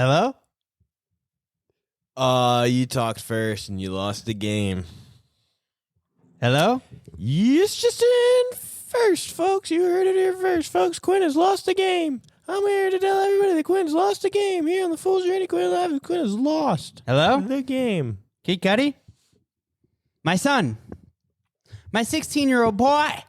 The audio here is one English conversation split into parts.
Hello? You talked first and you lost the game. Hello? Yes, just in first, folks. You heard it here first, folks. Quinn has lost the game. I'm here to tell everybody that Quinn's lost the game. Here on the Fool's Journey, Quinn has lost Hello? the game. Kid Cudi? My son. My 16-year-old boy.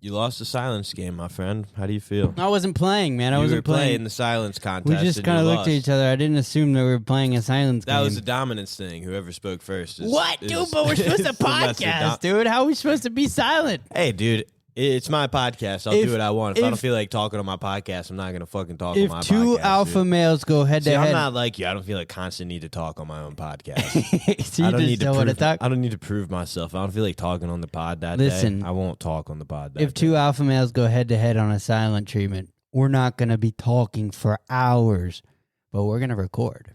You lost the silence game, my friend. How do you feel? I wasn't playing, man. I wasn't playing the silence contest. We just kind of looked at each other. I didn't assume that we were playing a silence game. That was a dominance thing. Whoever spoke first. What, dude? But we're supposed to podcast, dude. How are we supposed to be silent? Hey, dude. It's my podcast. I'll do what I want. If I don't feel like talking on my podcast, I'm not going to fucking talk on my podcast. If two alpha males go head to head. I'm not like you. I don't feel like constant need to talk on my own podcast. So I don't need to talk. I don't need to prove myself. I don't feel like talking on the pod that Listen, day. I won't talk on the pod that if day. two alpha males go head to head on a silent treatment, we're not going to be talking for hours, but we're going to record.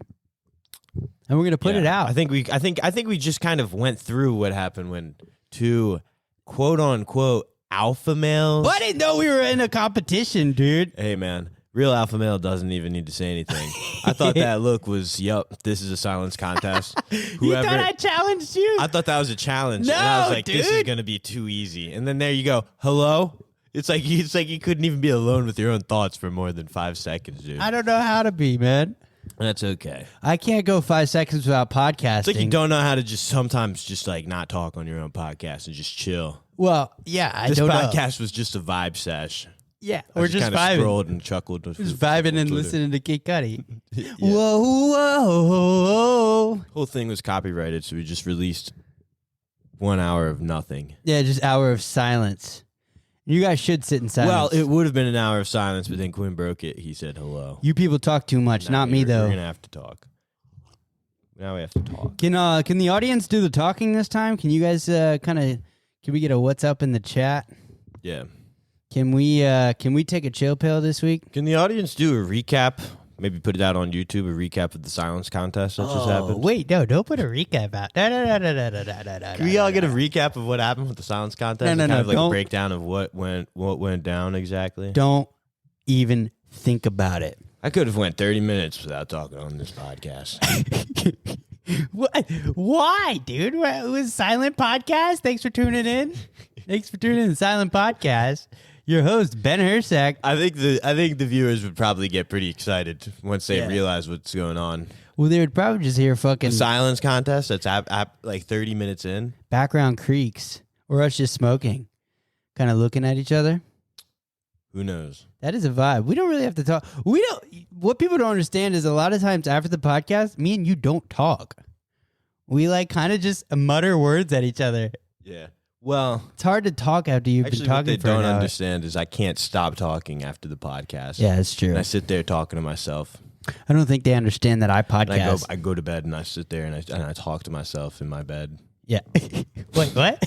And we're going to put it out. I think we just kind of went through what happened when two quote unquote alpha males. But I didn't know we were in a competition, dude. Hey, man. Real alpha male doesn't even need to say anything. I thought that look was, this is a silence contest. You thought I challenged you? I thought that was a challenge. No, and I was like, dude. This is going to be too easy. And then there you go. Hello? It's like you couldn't even be alone with your own thoughts for more than 5 seconds, dude. I don't know how to be, man. That's okay. I can't go 5 seconds without podcasting. It's like you don't know how to just sometimes just like not talk on your own podcast and just chill. Well, yeah, I This don't know. podcast was just a vibe sesh. Yeah, I we're just kind of vibing. scrolled and chuckled. Just vibing and listening to Kid Cudi. Yeah. Whoa, whoa, whoa. Whole thing was copyrighted, so we just released 1 hour of nothing. Yeah, just hour of silence. You guys should sit in silence. Well, it would have been an hour of silence, but then Quinn broke it. He said hello. You people talk too much, not me, though. We're going to have to talk. Now we have to talk. Can the audience do the talking this time? Can you guys can we get a what's up in the chat? Yeah. Can we take a chill pill this week? Can the audience do a recap? Maybe put it out on YouTube, a recap of the silence contest that just happened. Wait, no, don't put a recap out. Can we all get a recap of what happened with the silence contest? No, kind of like don't. a breakdown of what went down exactly. Don't even think about it. I could have went 30 minutes without talking on this podcast. What? Why, dude? It was Silent Podcast. Thanks for tuning in. Thanks for tuning in to Silent Podcast. Your host, Ben Hersack. I think the viewers would probably get pretty excited once they realize what's going on. Well, they would probably just hear fucking The silence contest that's like 30 minutes in. background creaks or us just smoking, kind of looking at each other. Who knows? That is a vibe. We don't really have to talk. What people don't understand is a lot of times after the podcast, me and you don't talk. We like kind of just mutter words at each other. Yeah. Well, It's hard to talk after you've been what talking they for an don't hour. understand is I can't stop talking after the podcast. Yeah, it's true. And I sit there talking to myself. I don't think they understand that I And podcast. I go to bed and I sit there and I talk to myself in my bed. Yeah. Wait, what?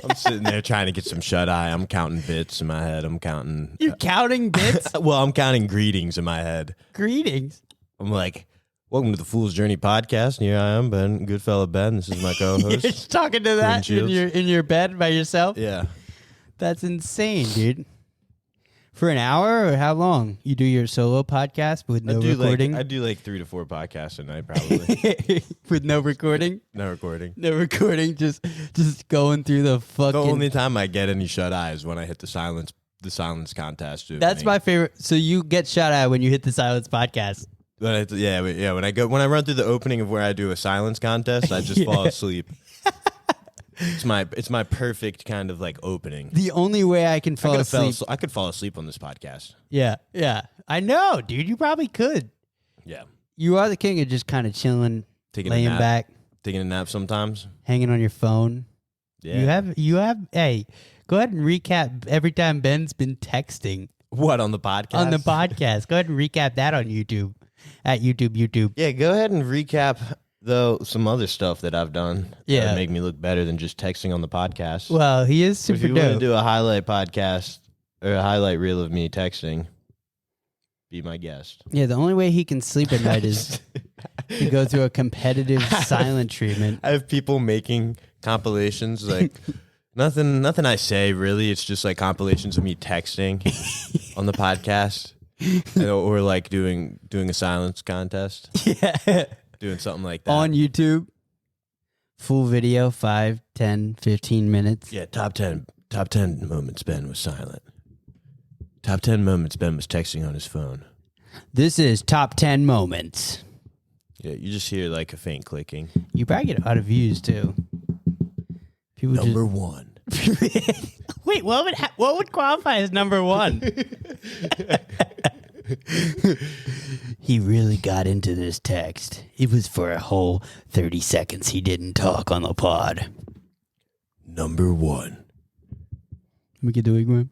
I'm sitting there trying to get some shut eye. I'm counting bits in my head. I'm counting. You're counting bits? Well, I'm counting greetings in my head. Greetings. I'm like, welcome to the Fool's Journey podcast. And here I am, Ben, GoodFella Ben. This is my co-host. You're just talking to that Shields. in your bed by yourself? Yeah. That's insane, dude. For an hour or how long? You do your solo podcast with no recording? I do like 3 to 4 podcasts a night, probably. With no recording? No recording. No recording, just going through the fucking... The only time I get any shut eye is when I hit the silence contest. That's my favorite. So you get shut eye when you hit the silence podcast. When I run through the opening of where I do a silence contest, I just fall asleep. It's my perfect kind of like opening. The only way I can fall asleep... I could fall asleep on this podcast. Yeah. I know, dude. You probably could. Yeah. You are the king of just kind of chilling, Taking a laying nap. back, Taking a nap sometimes. hanging on your phone. Yeah. You have. Hey, go ahead and recap every time Ben's been texting What, on the podcast? on the podcast. Go ahead and recap that on YouTube at YouTube. Yeah, go ahead and recap, though, some other stuff that I've done. Yeah. That make me look better than just texting on the podcast. Well, he is if super you want to dope. do a highlight podcast or a highlight reel of me texting, be my guest. Yeah, the only way he can sleep at night is to go through a competitive silent treatment. I have people making compilations like nothing I say really. It's just like compilations of me texting on the podcast. Or like doing a silence contest. Yeah. Doing something like that. On YouTube. Full video, 5, 10, 15 minutes. Yeah, top 10 moments Ben was silent. Top 10 moments Ben was texting on his phone. This is top 10 moments. Yeah, you just hear like a faint clicking. You probably get a lot of views too. People Number 1. Wait, what would qualify as number 1? He really got into this text. It was for a whole 30 seconds he didn't talk on the pod. Number 1. We could do it, Gwen.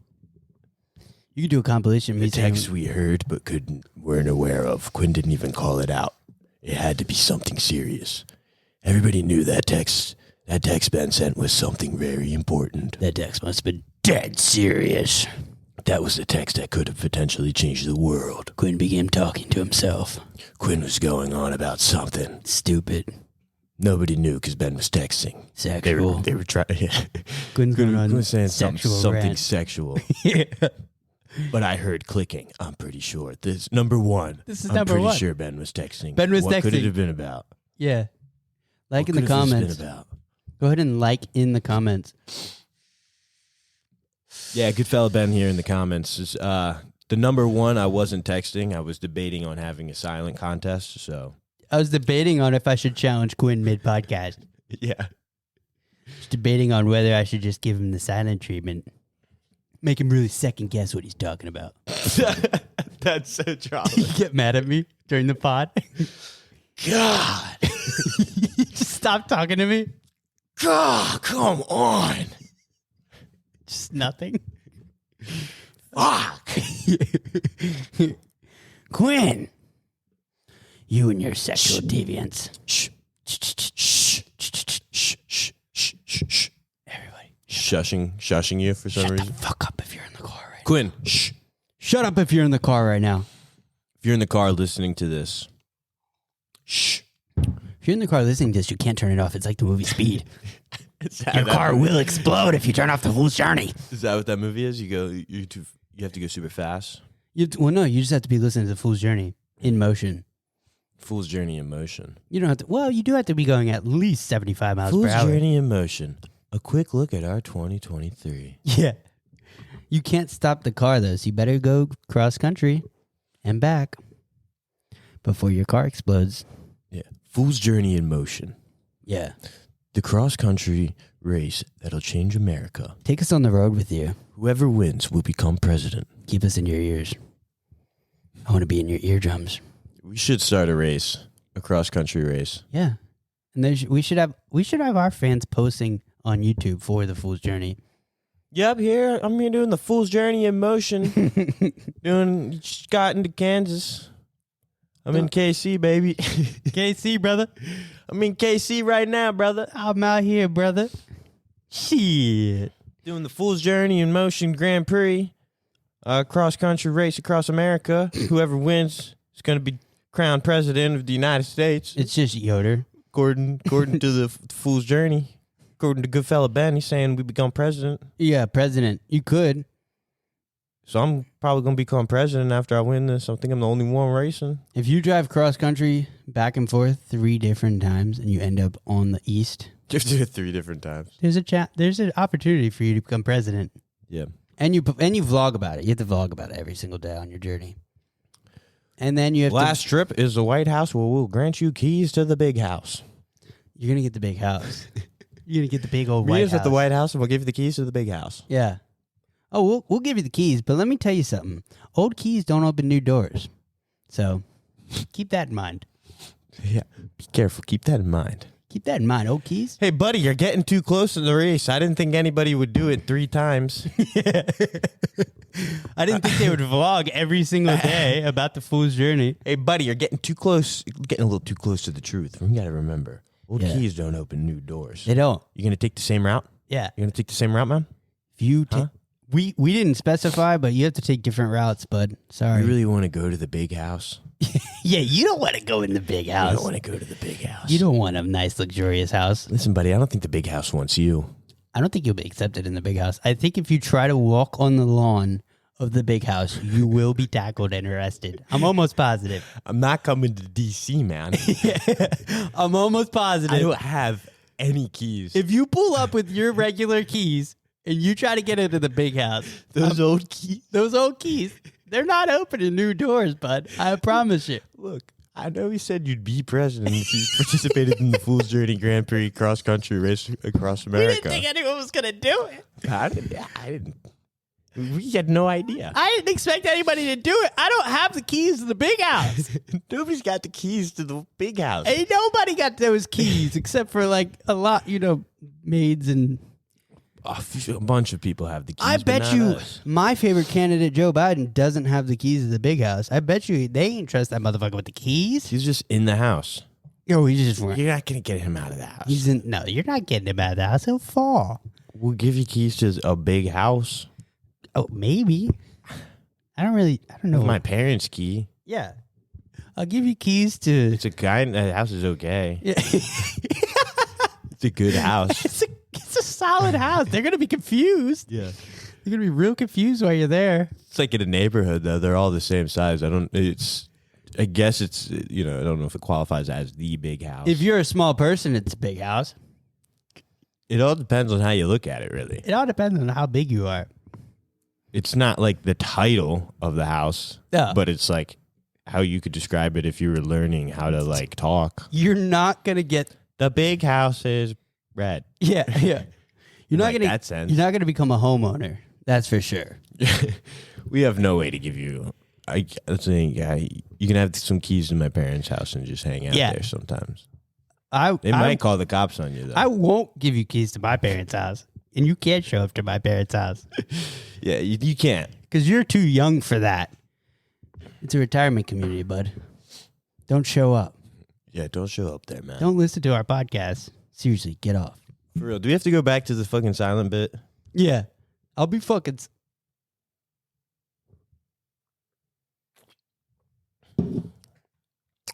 You could do a compilation. The text we heard but weren't aware of. Quinn didn't even call it out. It had to be something serious. Everybody knew that text Ben sent was something very important. That text must have been dead serious. That was a text that could have potentially changed the world. Quinn began talking to himself. Quinn was going on about something. Stupid. Nobody knew because Ben was texting. Sexual. They were trying. Quinn's going on was saying something rant. sexual. Yeah. But I heard clicking. I'm pretty sure. This number 1. This is I'm number pretty 1. sure Ben was texting. Ben was What could it texting. have been about? Yeah. Like What in the could have this comments. been about? Go ahead and like in the comments. Yeah, GoodFella Ben here in the comments. Is, the number 1, I wasn't texting. I was debating on having a silent contest. So I was debating on if I should challenge Quinn mid-podcast. yeah, Just debating on whether I should just give him the silent treatment. Make him really second guess what he's talking about. that's so drama. You get mad at me during the pod? God, You just stop talking to me? God, come on. Just nothing. Fuck. Quinn, you and your sexual deviance. Shh. Shh. Shh. Shh. Shh. Shh. Everybody, Shushing you for some shut reason. the fuck up if you're in the car right now. Quinn, shh. Shut up if you're in the car right now. If you're in the car listening to this, shh. If you're in the car listening to this, you can't turn it off. It's like the movie Speed. Is Your car will explode if you turn off the Fool's Journey. Is that what that movie is? You have to go super fast. Well, no, you just have to be listening to the Fool's Journey in motion. Fool's Journey in Motion. You don't have to. Well, you do have to be going at least 75 miles Fool's per hour. Journey in Motion. A quick look at our 2023. Yeah. You can't stop the car, though, so you better go cross country and back before your car explodes. Yeah. Fool's Journey in Motion. Yeah. The cross-country race that'll change America. Take us on the road with you. Whoever wins will become president. Keep us in your ears. I want to be in your eardrums. We should start a race, a cross-country race. Yeah. And we should have our fans posting on YouTube for the Fool's Journey. Yep, I'm here doing the Fool's Journey in Motion. Just got into Kansas. I'm in KC, baby. KC, brother. I'm in KC right now, brother. I'm out here, brother. Shit. Doing the Fool's Journey in Motion Grand Prix. Cross-country race across America. Whoever wins is going to be crowned president of the United States. It's just Yoder. According to the Fool's Journey. According to GoodFella Ben, he's saying we become president. Yeah, president. You could. So I'm probably going to become president after I win this. I think I'm the only one racing. If you drive cross country back and forth 3 different times and you end up on the east, You have to do it 3 different times. there's an opportunity for you to become president. Yeah. And you vlog about it. You have to vlog about it every single day on your journey. And then you have Last trip is the White House where we'll grant you keys to the big house. You're going to get the big house. You're going to get the big old Meet White us House. at the White House and we'll give you the keys to the big house. Yeah. Oh, we'll give you the keys, but let me tell you something. Old keys don't open new doors. So keep that in mind. Yeah. Be careful. Keep that in mind. Keep that in mind. Old keys. Hey, buddy, you're getting too close to the race. I didn't think anybody would do it 3 times. I didn't think they would vlog every single day about the Fool's Journey. Hey, buddy, you're getting too close. You're getting a little too close to the truth. You got to remember, old Yeah. keys don't open new doors. They don't. You going to take the same route? Yeah. You going to take the same route, man? If you Huh? we didn't specify, but you have to take different routes, bud. Sorry. You really want to go to the big house? Yeah, you don't want to go in the big You house. don't want to go to the big house. You don't want a nice, luxurious house. Listen, buddy, I don't think the big house wants you. I don't think you'll be accepted in the big house. I think if you try to walk on the lawn of the big house, you will be tackled and arrested. I'm almost positive. I'm not coming to DC, man. I'm almost positive. I don't have any keys. If you pull up with your regular keys and you try to get into the big house, Those old keys. they're not opening new doors, bud. I promise you. Look, I know you said you'd be president if you participated in the Fool's Journey Grand Prix cross country race across We America. didn't think anyone was going to do it. I didn't. We had no idea. I didn't expect anybody to do it. I don't have the keys to the big house. Nobody's got the keys to the big house. Ain't nobody got those keys except for like a lot, maids and... A bunch of people have the keys. I but bet not you us. my favorite candidate, Joe Biden, doesn't have the keys to the big house. I bet you they ain't trust that motherfucker with the keys. He's just in the house. Yo, he just weren't. You're not gonna get him out of the house. No, you're not getting him out of the house. He'll fall. We'll give you keys to a big house. Oh, maybe. I don't know. My parents' key. Yeah. I'll give you keys to... It's a guy. The house is okay. Yeah. It's a good house. It's a solid house. They're going to be confused. Yeah. They're going to be real confused while you're there. It's like in a neighborhood though. They're all the same size. I guess it's I don't know if it qualifies as the big house. If you're a small person, it's a big house. It all depends on how you look at it, really. It all depends on how big you are. It's not like the title of the house, Yeah. but it's like how you could describe it if you were learning how to like talk. You're not going to get... The big house is red. Yeah. You're not Like going to... that sense. You're not going to become a homeowner. That's for sure. We have no way to give you. You can have some keys to my parents' house and just hang out there sometimes. They might call the cops on you though. I won't give you keys to my parents' house. And you can't show up to my parents' house. Yeah, you can't. Because you're too young for that. It's a retirement community, bud. Don't show up. Yeah, don't show up there, man. Don't listen to our podcast. Seriously, get off. For real. Do we have to go back to the fucking silent bit? Yeah. I'll be fucking...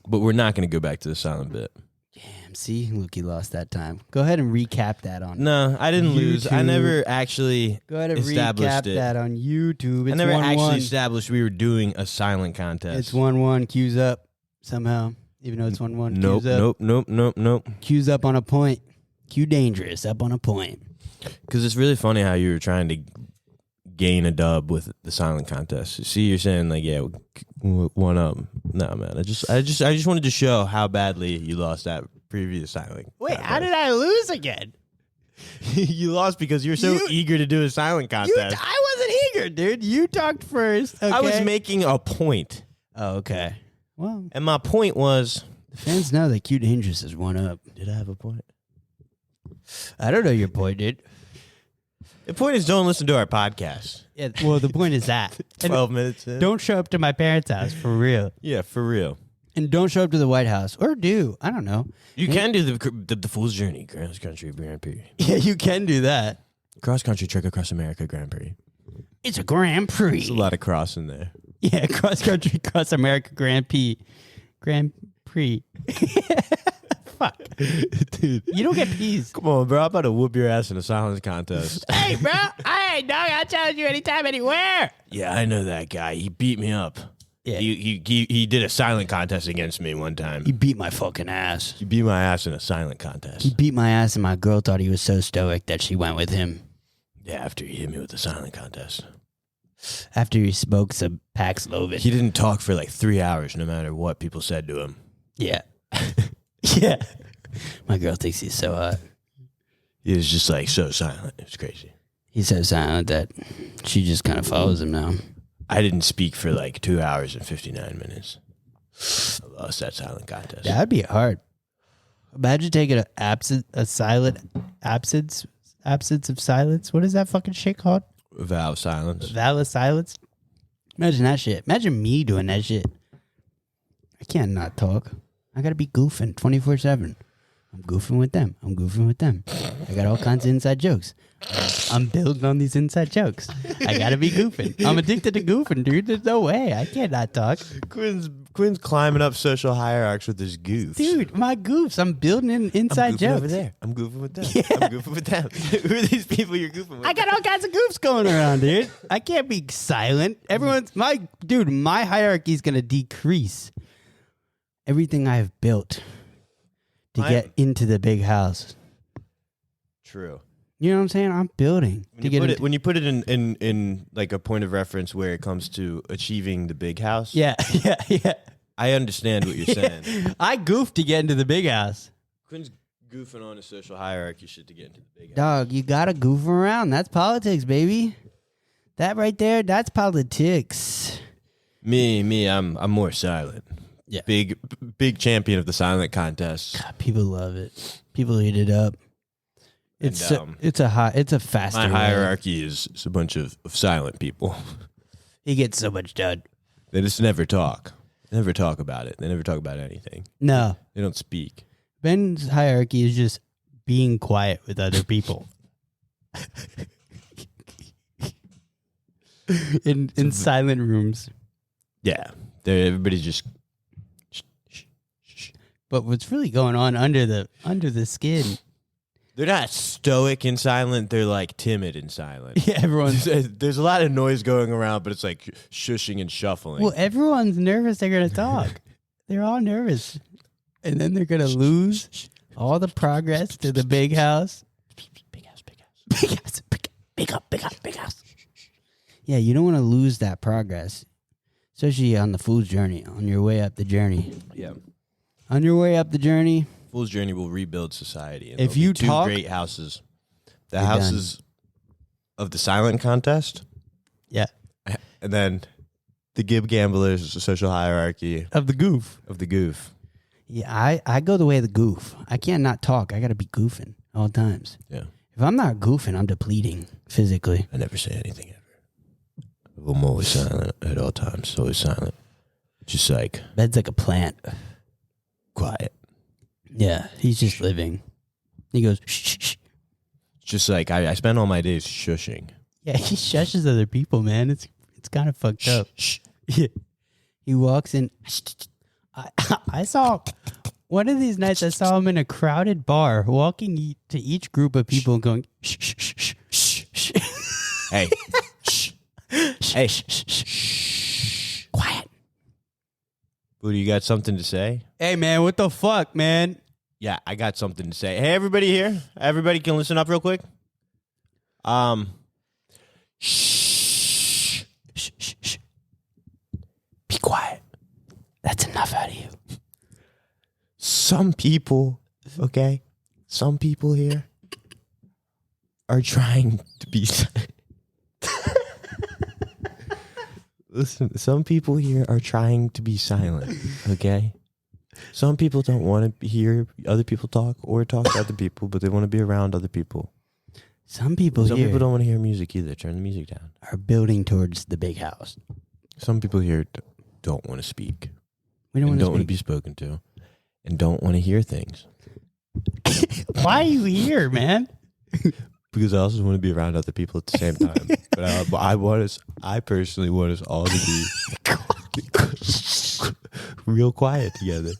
But we're not going to go back to the silent bit. Damn, see? Look, he lost that time. Go ahead and recap that on... No, I didn't lose. I YouTube. never actually Go ahead and established recap it. that on YouTube. It's I never 1-1. actually established we were doing a silent contest. It's 1-1. Cues up somehow. Even though it's 1-1. Nope, Cues up. nope. Cues up on a point. Cue dangerous. Up on a point. Because it's really funny how you were trying to gain a dub with the silent contest. See, you're saying like, yeah, 1-up. No, man. I just wanted to show how badly you lost that previous silent. Wait, contest. how did I lose again? You lost because you were so eager to do a silent contest. I wasn't eager, dude. You talked first. Okay. I was making a point. Oh, okay. Well, And my point was... the fans know that Cue Dangerous is 1-up. Did I have a point? I don't know your point, dude. The point is don't listen to our podcast. Yeah, well, the point is that. 12 minutes in. Don't show up to my parents' house, for real. Yeah, for real. And don't show up to the White House. Or do. I don't know. You can do the Fool's Journey Cross Country Grand Prix. Yeah, you can do that. Cross Country Trek Across America Grand Prix. It's a Grand Prix. There's a lot of cross in there. Yeah, cross country, cross America, Grand Prix. Fuck. Dude. You don't get peas. Come on, bro. I'm about to whoop your ass in a silence contest. Hey, bro. Hey, dog. I'll challenge you anytime, anywhere. Yeah, I know that guy. He beat me up. Yeah. He did a silent contest against me one time. He beat my fucking ass. He beat my ass in a silent He contest. beat my ass, and my girl thought he was so stoic that she went with him. Yeah, after he hit me with the silent contest. After he spoke some Paxlovid. He didn't talk for like 3 hours no matter what people said to him. Yeah. Yeah. My girl thinks he's so hot. He was just like so silent. It was crazy. He's so silent that she just kind of follows him now. I didn't speak for like 2 hours and 59 minutes. I lost that silent contest. That'd be hard. Imagine taking a silent absence of silence. What is that fucking shit called? Vow of silence. Vow of silence. Imagine that shit. Imagine me doing that shit. I can't not talk. I gotta be goofing 24/7. I'm goofing with them. I'm goofing with them. I got all kinds of inside jokes. I'm building on these inside jokes. I gotta be goofing. I'm addicted to goofing, dude. There's no way. I can't not talk. Quinn's climbing up social hierarchs with his goofs. Dude, my goofs. I'm building in inside I'm goofing jokes. over there. I'm goofing with them. Yeah. I'm goofing with them. Who are these people you're goofing with? I got all kinds of goofs going around, dude. I can't be silent. My hierarchy is gonna decrease. Everything I have built to get into the big house. True. You know what I'm saying? I'm building When you put it in like a point of reference where it comes to achieving the big house. Yeah. I understand what you're saying. I goofed to get into the big house. Quinn's goofing on the social hierarchy shit to get into the big house. Dog, you gotta goof around. That's politics, baby. That right there, that's politics. Me, I'm more silent. Yeah. Big champion of the silent contest. God, people love it. People eat it up. It's a faster. My hierarchy is a bunch of silent people. He gets so much done. They just never talk. They never talk about it. They never talk about anything. No. They don't speak. Ben's hierarchy is just being quiet with other people. in silent rooms. Yeah. Everybody's just. But what's really going on under the skin? They're not stoic and silent. They're like timid and silent. Yeah, everyone's. There's a lot of noise going around, but it's like shushing and shuffling. Well, everyone's nervous they're going to talk. They're all nervous. And then they're going to lose all the progress to the big house. Big house. Big house. Big house. Yeah, you don't want to lose that progress. Especially on the fool's journey, on your way up the journey. Yeah. On your way up the journey. Fool's Journey will rebuild society. And if there'll you be two talk, great houses. The houses of the silent contest. Yeah. And then the Gib Gamblers, the social hierarchy. Of the goof. Of the goof. Yeah, I go the way of the goof. I can't not talk. I got to be goofing all times. Yeah. If I'm not goofing, I'm depleting physically. I never say anything ever. I'm always silent at all times. Always silent. Just like. Bed's like a plant. Quiet. Yeah, he's just living. He goes, shh, shh. Just like I spend all my days shushing. Yeah, he shushes other people, man. It's kind of fucked up. Shh. Yeah. He walks in. I saw one of these nights. I saw him in a crowded bar, walking to each group of people and going, shh, shh, shh, shh, shh. Hey, shh, hey, shh, shh, shh. Quiet. Booty, you got something to say? Hey, man, what the fuck, man? Yeah, I got something to say. Hey, everybody here. Everybody can listen up real quick. Shh. Shh, shh, shh. Be quiet. That's enough out of you. Some people, okay? Some people here are trying to be... Listen, some people here are trying to be silent, okay? Some people don't want to hear other people talk or talk to other people, but they want to be around other people. Some people don't want to hear music either. Turn the music down. Are building towards the big house. Some people here don't want to speak. We don't want to be spoken to, and don't want to hear things. Why are you here, man? Because I also want to be around other people at the same time. But I personally want us all to be real quiet together.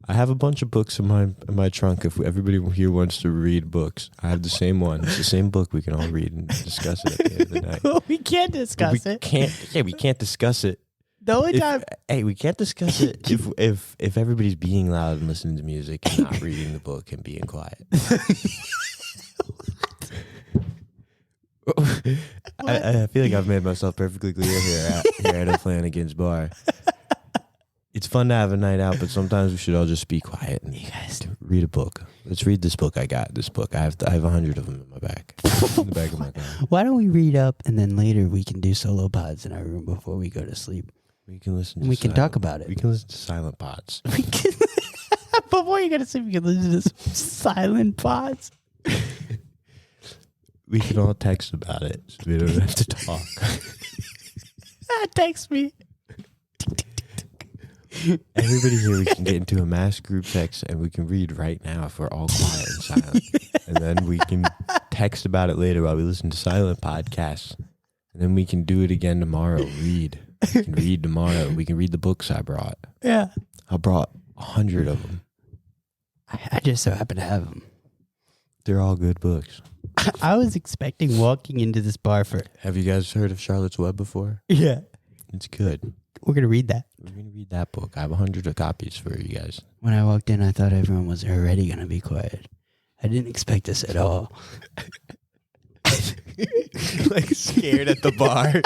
I have a bunch of books in my trunk. If everybody here wants to read books, I have the same one. It's the same book. We can all read and discuss it at the end of the night. We can't discuss it. We can't discuss it. The only time. Hey, we can't discuss it if everybody's being loud and listening to music and not reading the book and being quiet. I feel like I've made myself perfectly clear here at a Flanagan's bar. It's fun to have a night out, but sometimes we should all just be quiet and you guys read a book. Let's read this book. I got this book. I have 100 of them in my back, in the back of my car. Why don't we read up and then later we can do solo pods in our room before we go to sleep? We can listen. And we can talk about it. We can listen to silent pods. Before you go to sleep, you can listen to silent pods. We can all text about it, so we don't have to talk. Text me. Everybody here, we can get into a mass group text and we can read right now if we're all quiet and silent. And then we can text about it later while we listen to silent podcasts. And then we can do it again tomorrow. Read. We can read tomorrow. We can read the books I brought. Yeah. I brought 100 of them. I just so happen to have them. They're all good books. I was expecting walking into this bar for... Have you guys heard of Charlotte's Web before? Yeah. It's good. We're going to read that. We're going to read that book. I have 100 copies for you guys. When I walked in, I thought everyone was already going to be quiet. I didn't expect this at all. Like scared at the bar.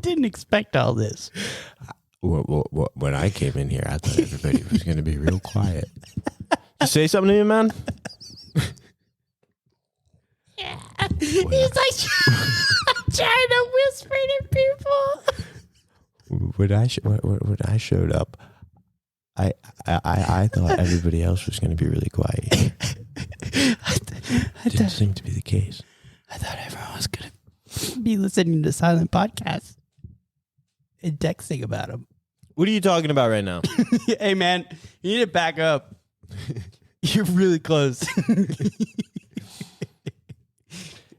Didn't expect all this. When I came in here, I thought everybody was going to be real quiet. You say something to me, man? Yeah. He's like trying to whisper to people. When I showed up, I thought everybody else was going to be really quiet. Didn't seem to be the case. I thought everyone was going to be listening to silent podcasts and texting about them. What are you talking about right now? Hey, man, you need to back up. You're really close.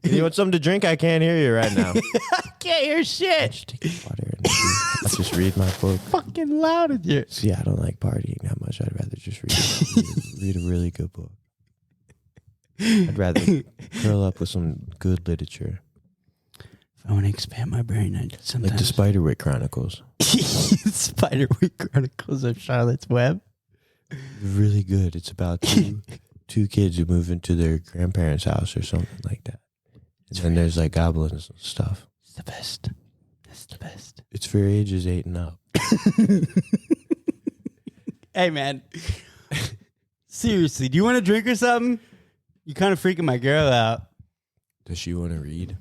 You want something to drink? I can't hear you right now. I can't hear shit. Just take water and I'll just read my book. Fucking loud in here. See, I don't like partying that much. I'd rather just read a really good book. I'd rather curl up with some good literature. If I want to expand my brain, I sometimes... Like the Spiderwick Chronicles. Spiderwick Chronicles of Charlotte's Web. Really good. It's about two kids who move into their grandparents' house or something like that. And then there's like goblins and stuff. It's the best. It's the best. It's for ages 8 and up. Hey, man. Seriously, do you want a drink or something? You kind of freaking my girl out. Does she want to read?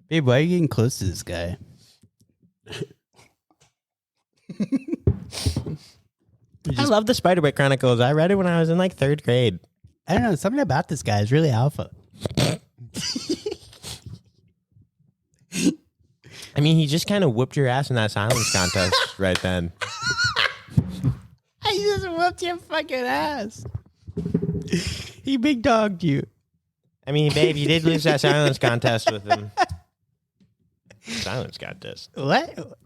Babe, why are you getting close to this guy? I love the Spiderwick Chronicles. I read it when I was in like 3rd grade. I don't know. Something about this guy is really alpha. I mean, he just kind of whooped your ass in that silence contest right then. I just whooped your fucking ass. He big dogged you. I mean, babe, you did lose that silence contest with him. Silence contest. What?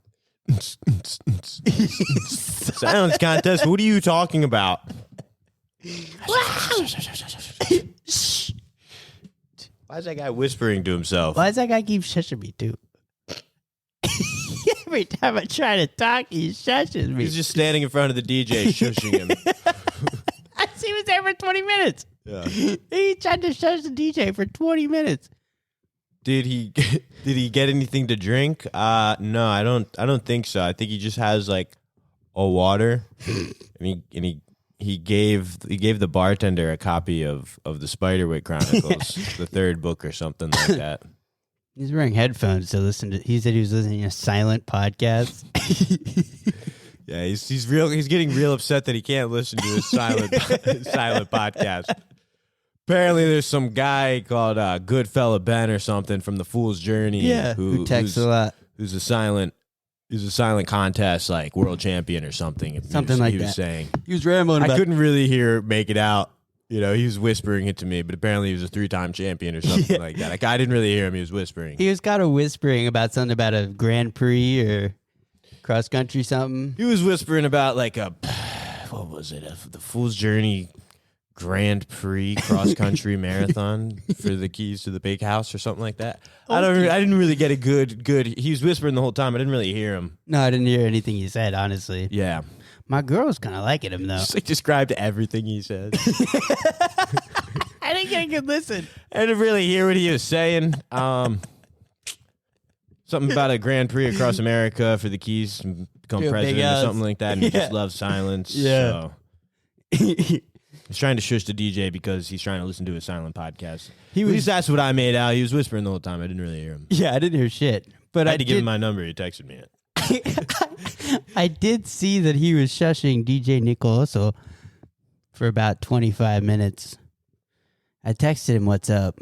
Silence contest? What are you talking about? Why is that guy whispering to himself? Why does that guy keep shushing me, too? Every time I try to talk, he shushes me. He's just standing in front of the DJ, shushing him. He was there for 20 minutes. Yeah. He tried to shush the DJ for 20 minutes. Did he get anything to drink? No, I don't think so. I think he just has like a water, and he gave the bartender a copy of the Spiderwick Chronicles, the 3rd book or something like that. He's wearing headphones to listen to. He said he was listening to a silent podcast. Yeah, he's getting real upset that he can't listen to a silent podcast. Apparently, there's some guy called GoodFella Ben or something from the Fool's Journey. Yeah, who texts a lot. Who's a silent contest like world champion or something. Something like that. He was saying. He was rambling about. I couldn't really make it out. You know, he was whispering it to me, but apparently he was a 3-time champion or something like that. Like, I didn't really hear him. He was whispering. He was kind of whispering about something about a Grand Prix or cross country something. He was whispering about like what was it? The Fool's Journey Grand Prix cross country marathon for the keys to the big house or something like that. I didn't really get a good. He was whispering the whole time. I didn't really hear him. No, I didn't hear anything he said. Honestly, yeah. My girl was kind of liking him though. Just like described everything he said. I didn't get a good listen. I didn't really hear what he was saying. Something about a Grand Prix across America for the keys to become president or something like that. And he just loves silence. Yeah. So. He's trying to shush the DJ because he's trying to listen to a silent podcast. At least that's what I made out. He was whispering the whole time. I didn't really hear him. Yeah, I didn't hear shit. But I had to give him my number. He texted me it. I did see that he was shushing DJ Nicoloso for about 25 minutes. I texted him, "What's up?"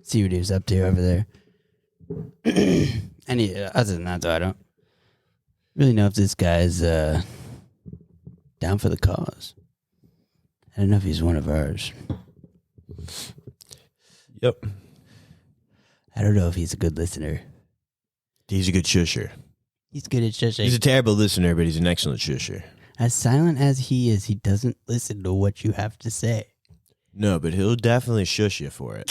See what he was up to over there. And other than that, though, I don't. Really know if this guy's down for the cause. I don't know if he's one of ours. Yep. I don't know if he's a good listener. He's a good shusher. He's good at shushing. He's a terrible listener, but he's an excellent shusher. As silent as he is, he doesn't listen to what you have to say. No, but he'll definitely shush you for it.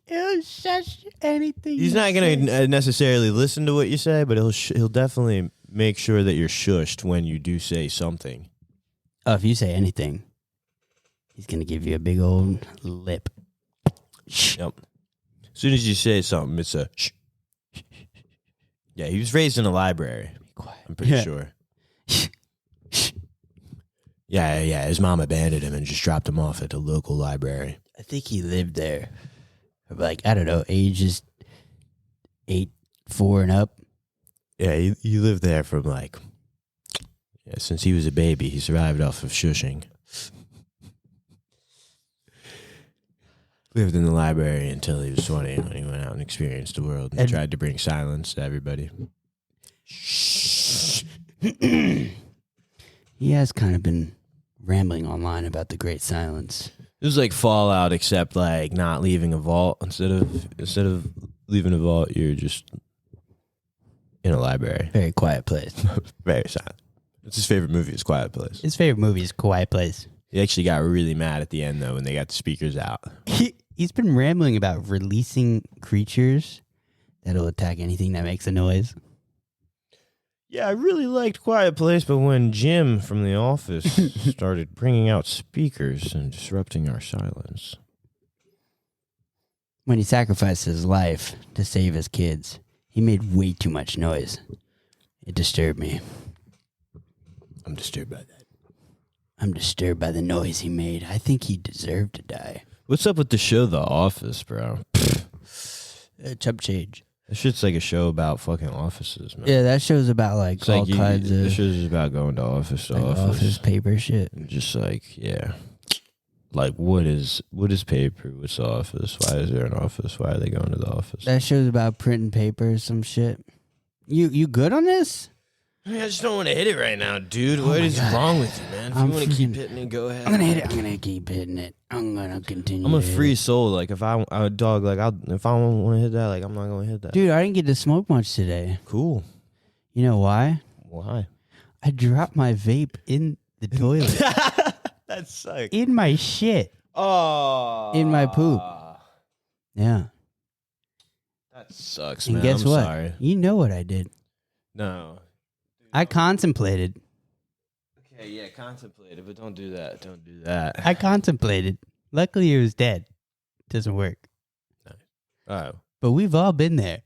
He'll shush anything. He's not going to necessarily listen to what you say, but he'll definitely make sure that you're shushed when you do say something. Oh, if you say anything, he's going to give you a big old lip. Yep. As soon as you say something, it's a shh. Yeah, he was raised in a library. Be quiet. I'm pretty sure. Yeah. His mom abandoned him and just dropped him off at the local library. I think he lived there for like, I don't know, ages 8, 4 and up. Yeah, he lived there from since he was a baby. He survived off of shushing. Lived in the library until he was 20 when he went out and experienced the world and tried to bring silence to everybody. He has kind of been rambling online about the great silence. It was like Fallout, except like not leaving a vault. Instead of leaving a vault, you're just in a library. Very quiet place. Very silent. It's his favorite movie. Is Quiet Place. His favorite movie is Quiet Place. He actually got really mad at the end though when they got the speakers out. He's been rambling about releasing creatures that'll attack anything that makes a noise. Yeah, I really liked Quiet Place, but when Jim from The Office started bringing out speakers and disrupting our silence. When he sacrificed his life to save his kids, he made way too much noise. It disturbed me. I'm disturbed by that. I'm disturbed by the noise he made. I think he deserved to die. What's up with the show The Office, bro? Chump change. That shit's like a show about fucking offices, man. Yeah, that show's about like It's all like kinds of the show's just about going to office office paper shit. Just like, yeah. Like what is paper? What's the office? Why is there an office? Why are they going to the office? That show's about printing paper, some shit. You good on this? I mean, I just don't want to hit it right now, dude. Oh what my is God. wrong with you, man? If I'm you want to keep freaking- hitting it, go ahead. I'm gonna hit it. I'm gonna keep hitting it. I'm gonna continue. I'm a to hit free it. soul. Like if I dog, like if I want to hit that, like I'm not gonna hit that. Dude, I didn't get to smoke much today. Cool. You know why? Why? I dropped my vape in the toilet. That sucks. In my shit. Oh. In my poop. Yeah. That sucks, And man. guess I'm what? sorry. You know what I did. No. I contemplated. Okay, yeah, contemplate it, but don't do that. Don't do that. I contemplated. Luckily, it was dead. Doesn't work. Oh. But we've all been there.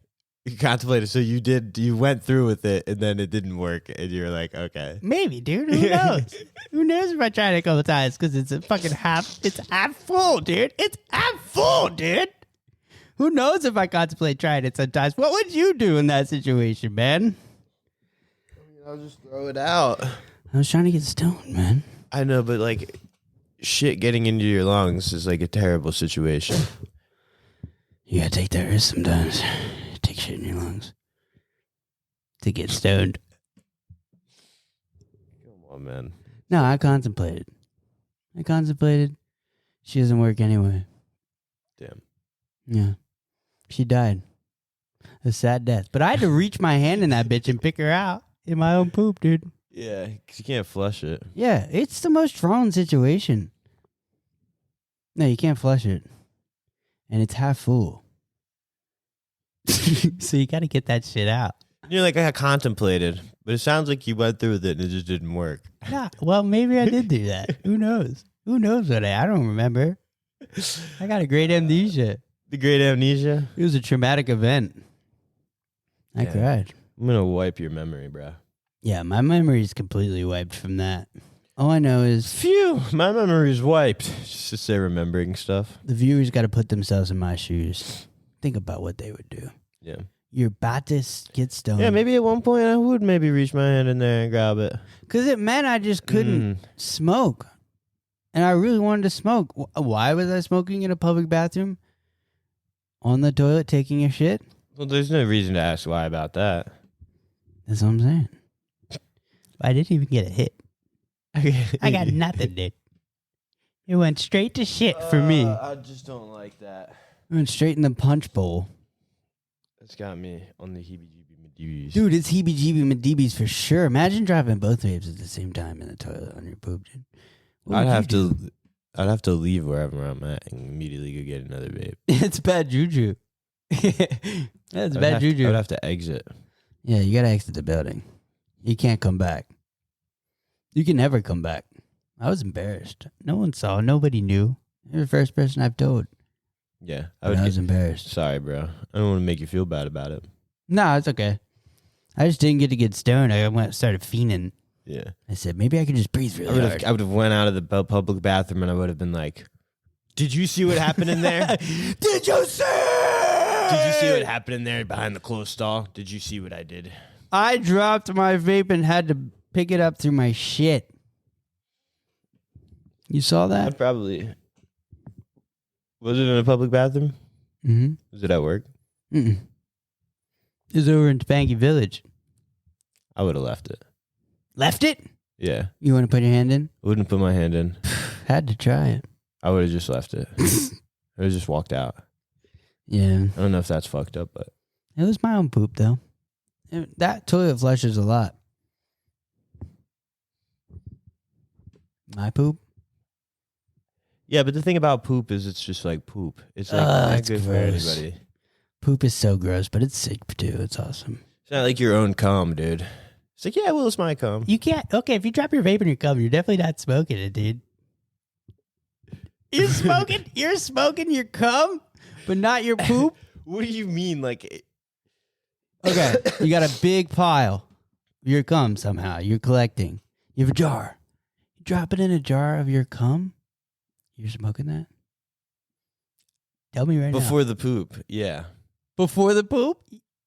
You contemplated, so you went through with it, and then it didn't work, and you're like, okay. Maybe, dude. Who knows? Who knows if I tried it a couple times? Because it's a fucking it's half full, dude. It's half full, dude. Who knows if I contemplate trying it sometimes? What would you do in that situation, man? I'll just throw it out. I was trying to get stoned, man. I know, but like, shit getting into your lungs is like a terrible situation. You gotta take that risk sometimes. Take shit in your lungs to get stoned. Come on, man. No, I contemplated. She doesn't work anyway. Damn. Yeah. She died. A sad death. But I had to reach my hand in that bitch and pick her out in my own poop, dude. Yeah, because you can't flush it. Yeah, it's the most thrown situation. No, you can't flush it. And it's half full. So you got to get that shit out. You're like, I contemplated, but it sounds like you went through with it and it just didn't work. Yeah, well, maybe I did do that. Who knows? Who knows what I don't remember. I got a great amnesia. The great amnesia? It was a traumatic event. I Yeah. cried. I'm going to wipe your memory, bro. Yeah, my memory is completely wiped from that. All I know is Phew, my memory's wiped. Just to say remembering stuff. the viewers got to put themselves in my shoes. Think about what they would do. Yeah. You're about to get stoned. Yeah, maybe at one point I would maybe reach my hand in there and grab it. Because it meant I just couldn't smoke. And I really wanted to smoke. Why was I smoking in a public bathroom? On the toilet taking a shit? Well, there's no reason to ask why about that. That's what I'm saying. I didn't even get a hit. I got nothing, dude. It went straight to shit for me. I just don't like that. It went straight in the punch bowl. It's got me on the heebie-jeebie-medeebis. Dude, it's heebie-jeebie-medeebis for sure. Imagine dropping both vapes at the same time in the toilet on your poop, dude. I'd have to leave wherever I'm at and immediately go get another vape. It's bad juju. That's bad juju. I'd have to exit. Yeah, you gotta exit the building. You can't come back. You can never come back. I was embarrassed. No one saw. Nobody knew. You're the first person I've told. Yeah. I was embarrassed. Sorry, bro. I don't want to make you feel bad about it. No, it's okay. I just didn't get to get stoned. I started fiending. Yeah. I said, maybe I could just breathe really hard. I would have went out of the public bathroom and I would have been like, did you see what happened in there? Did you see? Did you see what happened in there behind the closed stall? Did you see what I did? I dropped my vape and had to pick it up through my shit. You saw that? I'd probably. Was it in a public bathroom? Mm-hmm. Was it at work? Mm-mm. It was over in Spanky Village. I would have left it. Left it? Yeah. You want to put your hand in? Wouldn't put my hand in. Had to try it. I would have just left it. I would have just walked out. Yeah. I don't know if that's fucked up, but. It was my own poop, though. That toilet flushes a lot. My poop? Yeah, but the thing about poop is it's just like poop. It's like Ugh, not it's good for gross. anybody. Poop is so gross, but it's sick too. It's awesome. It's not like your own cum, dude. It's like, yeah, well, it's my cum. You can't. Okay, if you drop your vape in your cum, you're definitely not smoking it, dude. You're smoking. You're smoking your cum, but not your poop. What do you mean? Like, Okay, you got a big pile of your cum somehow. You're collecting. You have a jar. You drop it in a jar of your cum. You're smoking that? Tell me right now. before the poop, yeah. Before the poop?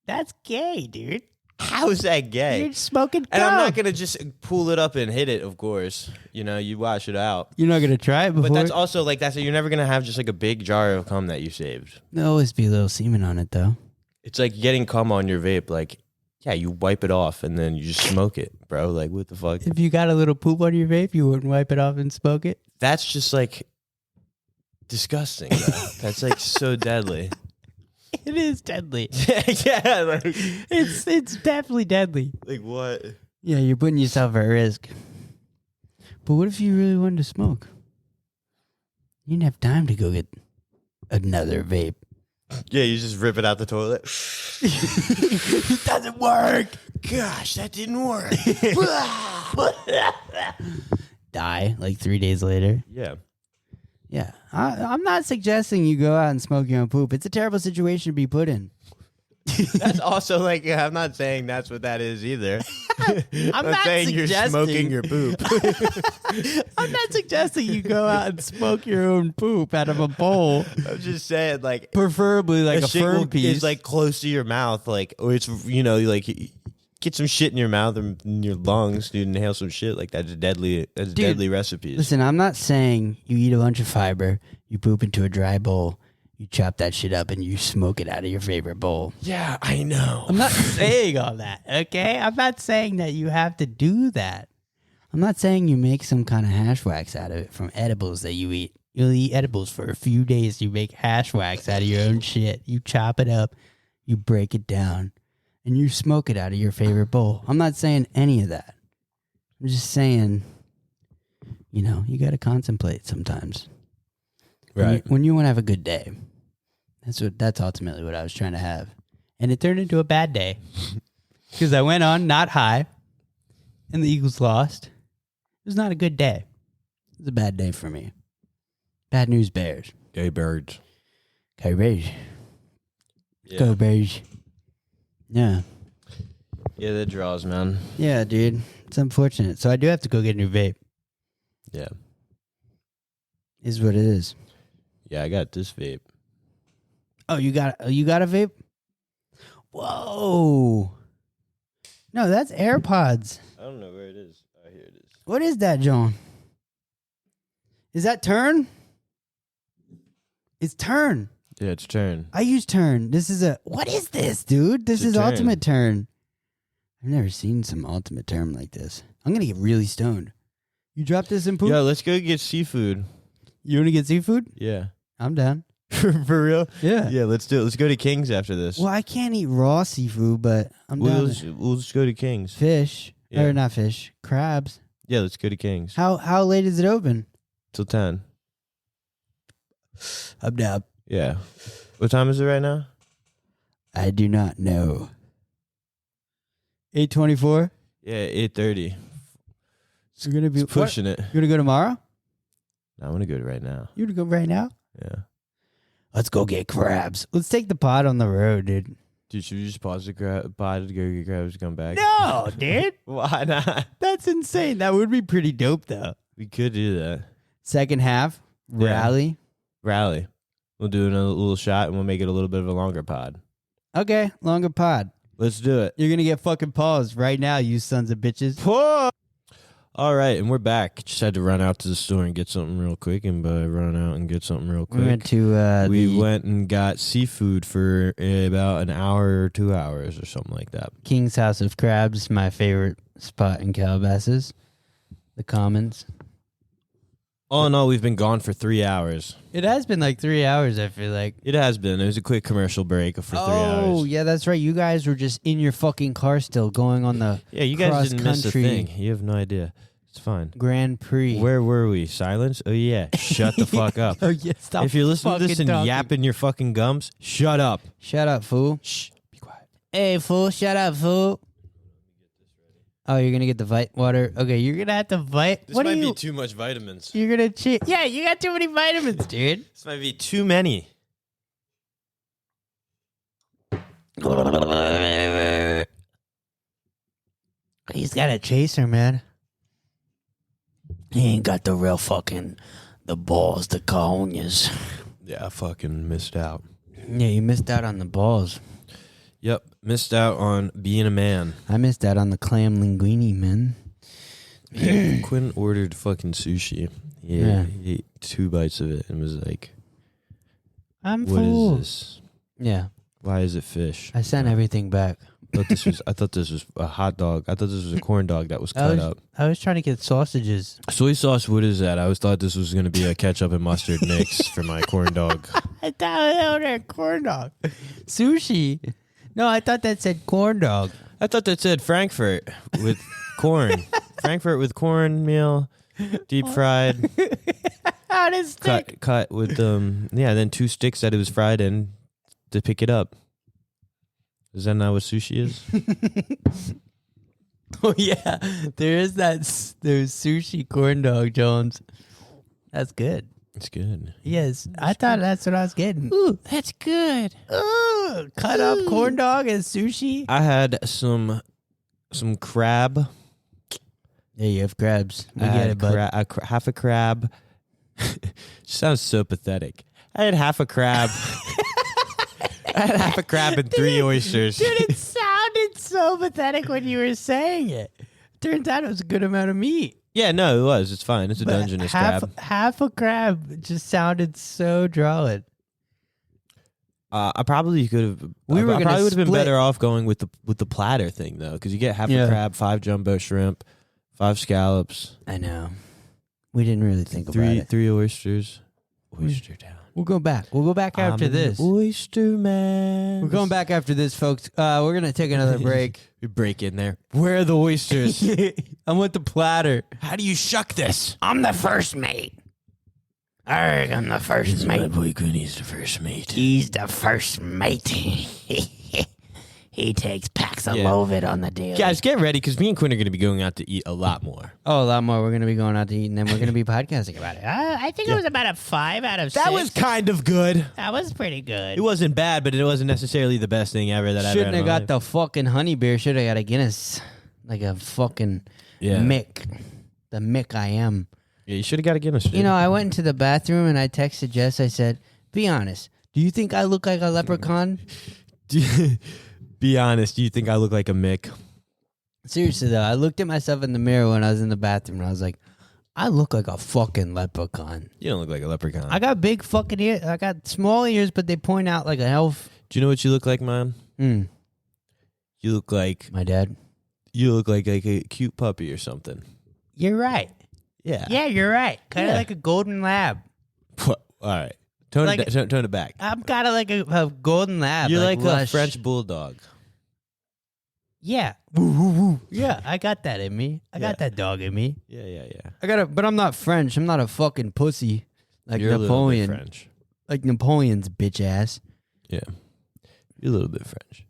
That's gay, dude. How is that gay? You're smoking cum. And I'm not going to just pull it up and hit it, of course. You know, you wash it out. You're not going to try it before? But that's also, like, you're never going to have just, like, a big jar of cum that you saved. There'll always be a little semen on it, though. It's like getting cum on your vape. Like, yeah, you wipe it off and then you just smoke it, bro. Like, what the fuck? If you got a little poop on your vape, you wouldn't wipe it off and smoke it? That's just, like, disgusting, bro. That's, like, so deadly. It is deadly. Yeah, like, It's definitely deadly. like what? Yeah, you're putting yourself at risk. But what if you really wanted to smoke? You didn't have time to go get another vape. Yeah, you just rip it out the toilet. It doesn't work. Gosh, that didn't work. Die like 3 days later. Yeah. Yeah. I'm not suggesting you go out and smoke your own poop. It's a terrible situation to be put in. That's also like, yeah, I'm not saying that's what that is either. I'm not saying you're smoking suggesting- your poop. I'm not suggesting you go out and smoke your own poop out of a bowl. I'm just saying, like, Preferably like a shit firm piece. is like close to your mouth, like, or it's, you know, like, get some shit in your mouth or in your lungs, dude, inhale some shit. Like, that's deadly. That's Dude, deadly recipes. Listen, I'm not saying you eat a bunch of fiber, you poop into a dry bowl, you chop that shit up, and you smoke it out of your favorite bowl. Yeah, I know. I'm not saying all that, okay? I'm not saying that you have to do that. I'm not saying you make some kind of hash wax out of it from edibles that you eat. You'll eat edibles for a few days. You make hash wax out of your own shit. You chop it up, you break it down, and you smoke it out of your favorite bowl. I'm not saying any of that. I'm just saying, you know, you got to contemplate sometimes. Right. When you want to have a good day. That's ultimately what I was trying to have. And it turned into a bad day. Because I went on not high, and the Eagles lost. It was not a good day. It was a bad day for me. Bad news bears. Gay birds. Go Bears. Yeah. Go Bears. Yeah. Yeah, that draws, man. Yeah, dude. It's unfortunate. So I do have to go get a new vape. Yeah. Is what it is. Yeah, I got this vape. Oh, you got a vape? Whoa. No, that's AirPods. I don't know where it is. Oh, here it is. What is that, John? Is that Turn? It's Turn. Yeah, it's Turn. I use Turn. This is what is this, dude? This It's a is Turn. Ultimate Turn. I've never seen some ultimate term like this. I'm going to get really stoned. You drop this in poop? Yo, let's go get seafood. You want to get seafood? Yeah. I'm down. For real? Yeah. Yeah, let's do it. Let's go to King's after this. Well, I can't eat raw seafood, but I'm down. We'll just go to King's. Fish. Yeah. Or not fish. Crabs. Yeah, let's go to King's. How late is it open? Till 10. I'm down. Yeah. What time is it right now? I do not know. 8:24? Yeah, 8:30. You're going to be It's pushing it. You're going to go tomorrow? No, I want to go right now. You want to go right now? Yeah. Let's go get crabs. Let's take the pod on the road, dude. Dude, should we just pause the pod to go get crabs and come back? No, dude. Why not? That's insane. That would be pretty dope, though. We could do that. Second half, rally. Rally. We'll do another little shot and we'll make it a little bit of a longer pod. Okay, longer pod. Let's do it. You're going to get fucking paused right now, you sons of bitches. Pause. All right, and we're back. Just had to run out to the store and get something real quick. And by run out and get something real quick, We went to we went and got seafood for about an hour or 2 hours or something like that. King's House of Crabs, my favorite spot in Calabasas. The Commons. All in all, we've been gone for 3 hours. It has been like 3 hours, I feel like. It has been. It was a quick commercial break for 3 hours. Oh, yeah, that's right. You guys were just in your fucking car still going on the Yeah, you guys didn't miss a cross-country thing. You have no idea. It's fine. Grand Prix. Where were we? Silence? Oh, yeah. Shut the fuck up. Oh, yeah, stop If you're listening to this fucking and talking. yapping your fucking gums, shut up. Shut up, fool. Shh. Be quiet. Hey, fool, shut up, fool. Oh, you're going to get the Vite water? Okay, you're going to have to Vite. This What might are you? be too much vitamins. You're going to cheat. Yeah, you got too many vitamins, dude. This might be too many. He's got a chaser, man. He ain't got the real fucking, the balls, the cojones. Yeah, I fucking missed out. Yeah, you missed out on the balls. Yep, missed out on being a man. I missed out on the clam linguine, man. Quinn ordered fucking sushi. Yeah. He ate 2 bites of it and was like, I'm "What full. is this? Yeah, Why is it fish?" I sent everything back. I thought this was a hot dog. I thought this was a corn dog that was cut up. I was trying to get sausages. Soy sauce, what is that? I always thought this was going to be a ketchup and mustard mix for my corn dog. I thought I ordered corn dog. Sushi. No, I thought that said corn dog. I thought that said Frankfurt with corn. Frankfurt with cornmeal, deep fried, How does stick? cut with then 2 sticks that it was fried in to pick it up. Is that not what sushi is? Oh yeah, there is that. There's sushi corn dog, Jones. That's good. It's good. Yes, I thought that's what I was getting. Ooh, that's good. Ooh, cut up corn dog and sushi. I had some crab. Yeah, you have crabs. We I get had it, bud. half a crab. Sounds so pathetic. I had half a crab. I had half a crab and 3 oysters. Dude, it sounded so pathetic when you were saying it. Turns out it was a good amount of meat. Yeah, no, it was. It's fine. It's a But Dungeness half, crab. Half a crab just sounded so drawing. I probably could have. We were I gonna probably would have been split. better off going with the platter thing though, because you get half Yeah. a crab, 5 jumbo shrimp, 5 scallops, I know. We didn't really think about 3 it. 3 oysters. Oyster down. We'll go back. We'll go back after I'm an this. oyster man. We're going back after this, folks. We're going to take another break. We break in there. Where are the oysters? I'm with the platter. How do you shuck this? I'm the first mate. I'm the first My boy Quinny's the first mate. He's the first mate. He takes packs of Yeah. Lovid on the daily. Guys, get ready because me and Quinn are going to be going out to eat a lot more. Oh, a lot more. We're going to be going out to eat, and then we're going to be podcasting about it. I think it was about a 5 out of 6. That was kind of good. That was pretty good. It wasn't bad, but it wasn't necessarily the best thing ever that I've Shouldn't had have in my got the fucking honey beer. Should have got a Guinness. Like a fucking Yeah. Mick. The Mick I am. Yeah, you should have got a Guinness. Dude. You know, I went into the bathroom and I texted Jess. I said, be honest. Do you think I look like a leprechaun? Be honest, do you think I look like a Mick? Seriously, though. I looked at myself in the mirror when I was in the bathroom and I was like, I look like a fucking leprechaun. You don't look like a leprechaun. I got big fucking ears. I got small ears, but they point out like an elf. Do you know what you look like, man? Mm, You look like my dad. You look like a cute puppy or something. You're right. Yeah. Yeah, you're right. Kind of Yeah. like a golden lab. All right. Tone it back. I'm kind of like a golden lab. You're like a lush. French bulldog. Yeah. Woo, woo, woo. Yeah, I got that in me. I got that dog in me. Yeah. But I'm not French. I'm not a fucking pussy like You're Napoleon. A little bit French. Like Napoleon's bitch ass. Yeah. You're a little bit French.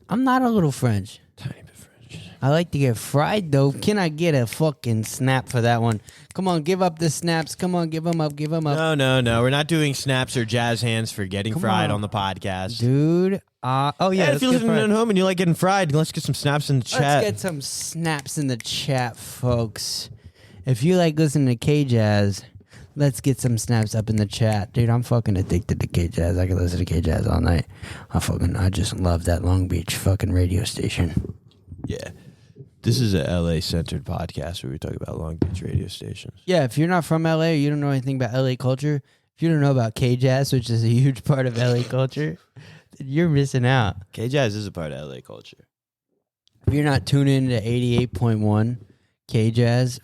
I'm not a little French. Tiny bit French. I like to get fried though. Can I get a fucking snap for that one? Come on, give up the snaps. Come on, give them up. Give them up. No. We're not doing snaps or jazz hands for getting fried on. on the podcast. Dude. Oh yeah. Hey, if you're listening at home and you like getting fried, let's get some snaps in the chat. Let's get some snaps in the chat, folks. If you like listening to K-Jazz, let's get some snaps up in the chat. Dude, I'm fucking addicted to K-Jazz. I can listen to K-Jazz all night. I just love that Long Beach fucking radio station. Yeah. This is a LA-centered podcast where we talk about Long Beach radio stations. Yeah, if you're not from LA or you don't know anything about LA culture, if you don't know about K-Jazz, which is a huge part of LA culture, you're missing out. K-Jazz is a part of LA culture. If you're not tuning into 88.1 K-Jazz,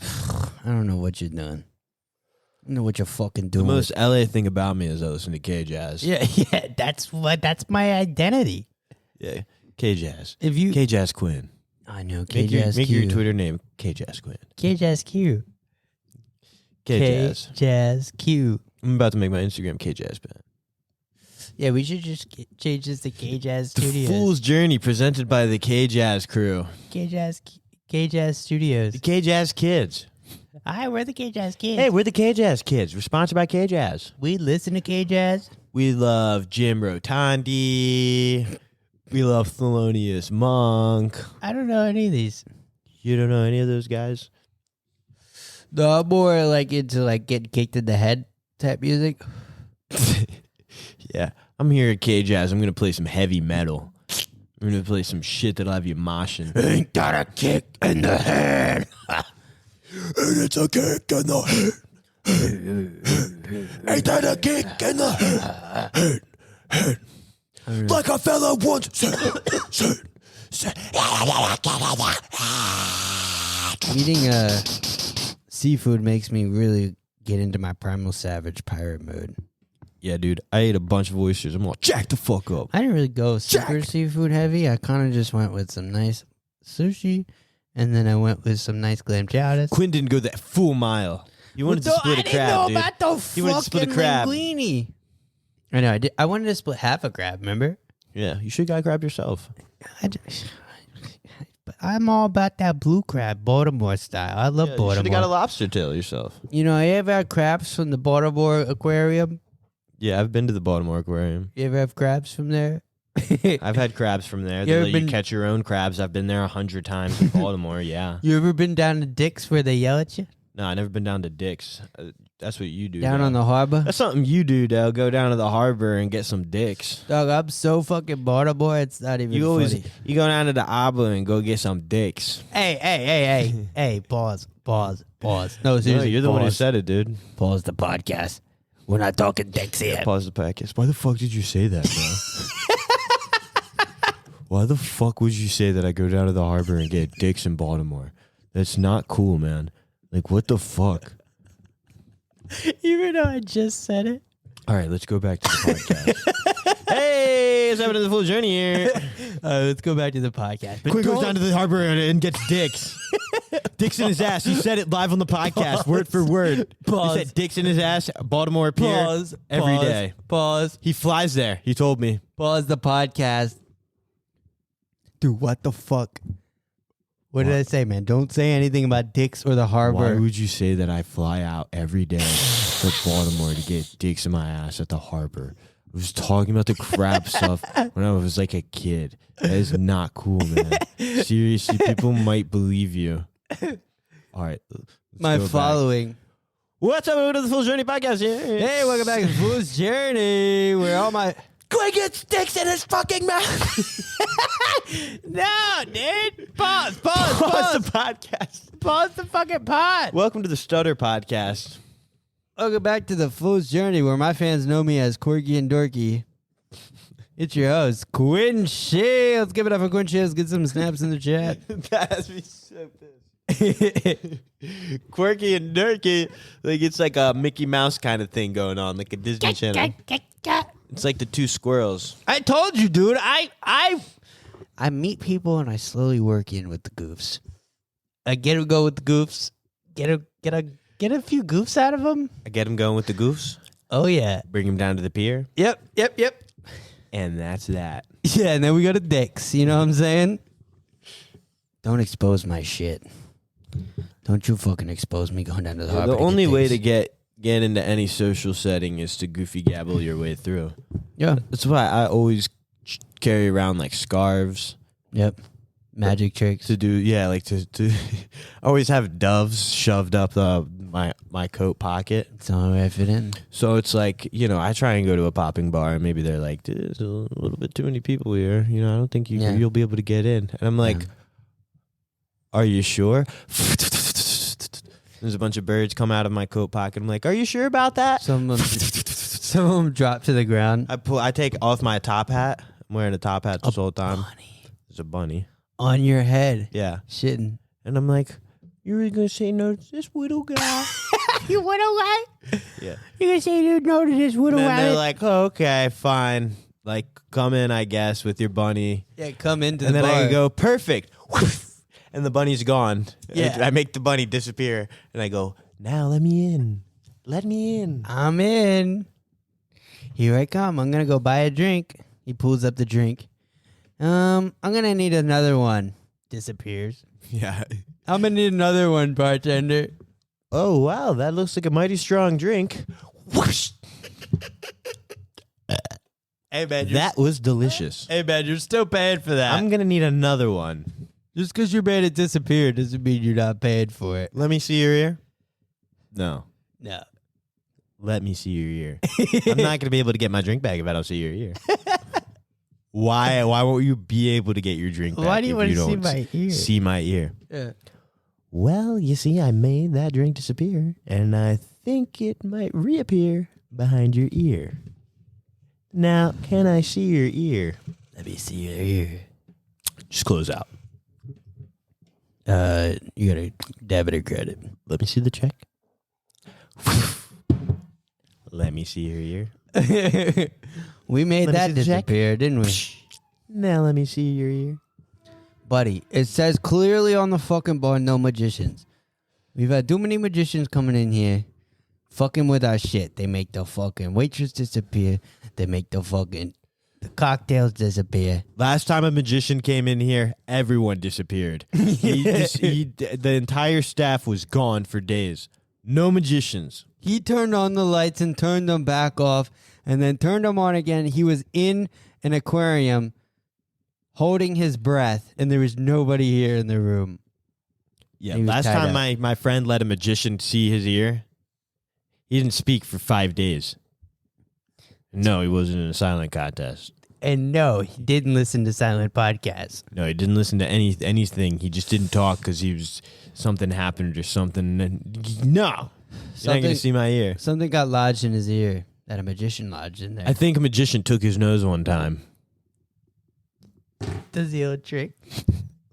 I don't know what you're doing. I don't know what you're fucking doing. The most LA thing about me is I listen to K-Jazz. Yeah, that's my identity. Yeah, K-Jazz. If you K-Jazz Quinn. I know Make K-Jazz your Q. Twitter name K-Jazz Quinn. K-Jazz Q. K-Jazz. K-Jazz Q. I'm about to make my Instagram K-Jazz Band. Yeah, we should just change this to K-Jazz Studios. The Fool's Journey presented by the K-Jazz crew. K-Jazz Studios. The K-Jazz Kids. Hi, we're the K-Jazz Kids. Hey, we're the K-Jazz Kids. We're sponsored by K-Jazz. We listen to K-Jazz. We love Jim Rotandi. We love Thelonious Monk. I don't know any of these. You don't know any of those guys? No, I'm more like into like getting kicked in the head type music. Yeah. I'm here at K-Jazz. I'm going to play some heavy metal. I'm going to play some shit that'll have you moshing. Ain't got a kick in the head. And it's a kick in the head. Ain't that a kick in the head? Like a fella once said. Eating seafood makes me really get into my Primal Savage pirate mode. Yeah, dude. I ate a bunch of oysters. I'm all jack the fuck up. I didn't really go super seafood heavy. I kind of just went with some nice sushi, and then I went with some nice clam chowders. Quinn didn't go that full mile. You wanted to split a crab, I didn't know dude. about the You wanted to split a fucking crab. linguine. I know. I did. I wanted to split half a crab. Remember? Yeah, you should have got crab yourself. But I'm all about that blue crab, Baltimore style. I love You should have Baltimore. got a lobster tail yourself. You know, you ever had crabs from the Baltimore Aquarium? Yeah, I've been to the Baltimore Aquarium. You ever have crabs from there? I've had crabs from there. You They ever let you been- catch your own crabs. I've been there 100 times in Baltimore, yeah. You ever been down to Dick's where they yell at you? No, I never been down to Dick's. That's what you do. Down dog. on the harbor? That's something you do, Dale. Go down to the harbor and get some dicks. Dog, I'm so fucking Baltimore, it's not even You always funny. you go down to the harbor and go get some dicks. Hey, pause. No, No, seriously, you're the one who pause. said it, dude. Pause the podcast. We're not talking dicks here. Pause the podcast. Why the fuck did you say that, bro? Why the fuck would you say that I go down to the harbor and get dicks in Baltimore? That's not cool, man. Like, what the fuck? Even though I just said it. All right, let's go back to the podcast. Hey, it's happening to the Full Journey here. Let's go back to the podcast. Quick goes down to the harbor and gets dicks. Dicks in his ass. He said it live on the podcast, word for word. Pause. He said dicks in his ass, Baltimore Pier, Pause. every day. Pause. He flies there. He told me. Pause the podcast. Dude, what the fuck? What did I say, man? Don't say anything about dicks or the harbor. Why would you say that I fly out every day to Baltimore to get dicks in my ass at the harbor? I was talking about the crab stuff when I was like a kid. That is not cool, man. Seriously, people might believe you. All right. let's My go back. following. What's up, welcome to the Full Journey podcast here. Hey, welcome back to Fool's Journey. Where all my... Quinn gets dicks in his fucking mouth. No, dude. Pause Pause the podcast. Pause the fucking pod. Welcome to the Stutter podcast. Welcome back to the Fool's Journey, where my fans know me as Corky and Dorky. It's your host, Quinn Shields. Give it up for Quinn Shields. Get some snaps in the chat. That has me so pissed. Quirky and Nerky, like it's like a Mickey Mouse kind of thing going on, like a Disney Channel. It's like the two squirrels. I told you, dude. I meet people and I slowly work in with the goofs. I get to go with the goofs. Get a few goofs out of them. I get them going with the goofs. Oh yeah. Bring them down to the pier. Yep. And that's that. Yeah, and then we go to dicks. You know what I'm saying? Don't expose my shit. Don't you fucking expose me going down to the harbor. The only way to get into any social setting is to goofy gabble your way through. Yeah. That's why I always carry around like scarves. Yep. Magic tricks. To do, yeah, like to always have doves shoved up my coat pocket. It's the only way I fit in. So it's like, I try and go to a popping bar and maybe they're like, there's a little bit too many people here. I don't think you'll be able to get in. And I'm like, are you sure? There's a bunch of birds come out of my coat pocket. I'm like, are you sure about that? Some of them drop to the ground. I take off my top hat. I'm wearing a top hat this whole time. Bunny. There's a bunny. On your head. Yeah. Shitting. And I'm like, you really gonna say no to this widow guy? You widow guy? Yeah. You gonna say no to this widow And guy? then they're like, oh, okay, fine. Like, come in, I guess, with your bunny. Yeah, come into And the then bar. I go, perfect. And the bunny's gone. Yeah. I make the bunny disappear. And I go, now let me in. Let me in. I'm in. Here I come. I'm gonna go buy a drink. He pulls up the drink. I'm gonna need another one. Disappears. Yeah. I'm gonna need another one, bartender. Oh, wow. That looks like a mighty strong drink. Whoosh. Hey man, That was delicious. Hey man, you're still paying for that. I'm going to need another one. Just because you made it disappear doesn't mean you're not paying for it. Let me see your ear. No. No. Let me see your ear. I'm not going to be able to get my drink back if I don't see your ear. Why won't you be able to get your drink back? Why do you want to see don't my ear? See my ear. Yeah. Well, you see, I made that drink disappear, and I think it might reappear behind your ear. Now, can I see your ear? Let me see your ear. Just close out. You got a debit or credit? Let me see the check. Let me see your ear. We made Let me that see the check. disappear, didn't we? Now let me see your ear. Buddy, it says clearly on the fucking bar, no magicians. We've had too many magicians coming in here, fucking with our shit. They make the fucking waitress disappear. They make the cocktails disappear. Last time a magician came in here, everyone disappeared. The entire staff was gone for days. No magicians. He turned on the lights and turned them back off and then turned them on again. He was in an aquarium holding his breath, and there was nobody here in the room. Yeah, He was last tied time up. my friend let a magician see his ear, he didn't speak for 5 days. No, he wasn't in a silent contest. And no, he didn't listen to Silent Podcasts. No, he didn't listen to anything. He just didn't talk because something happened or something. No, you're not going to see my ear. Something got lodged in his ear that a magician lodged in there. I think a magician took his nose one time. Does the old trick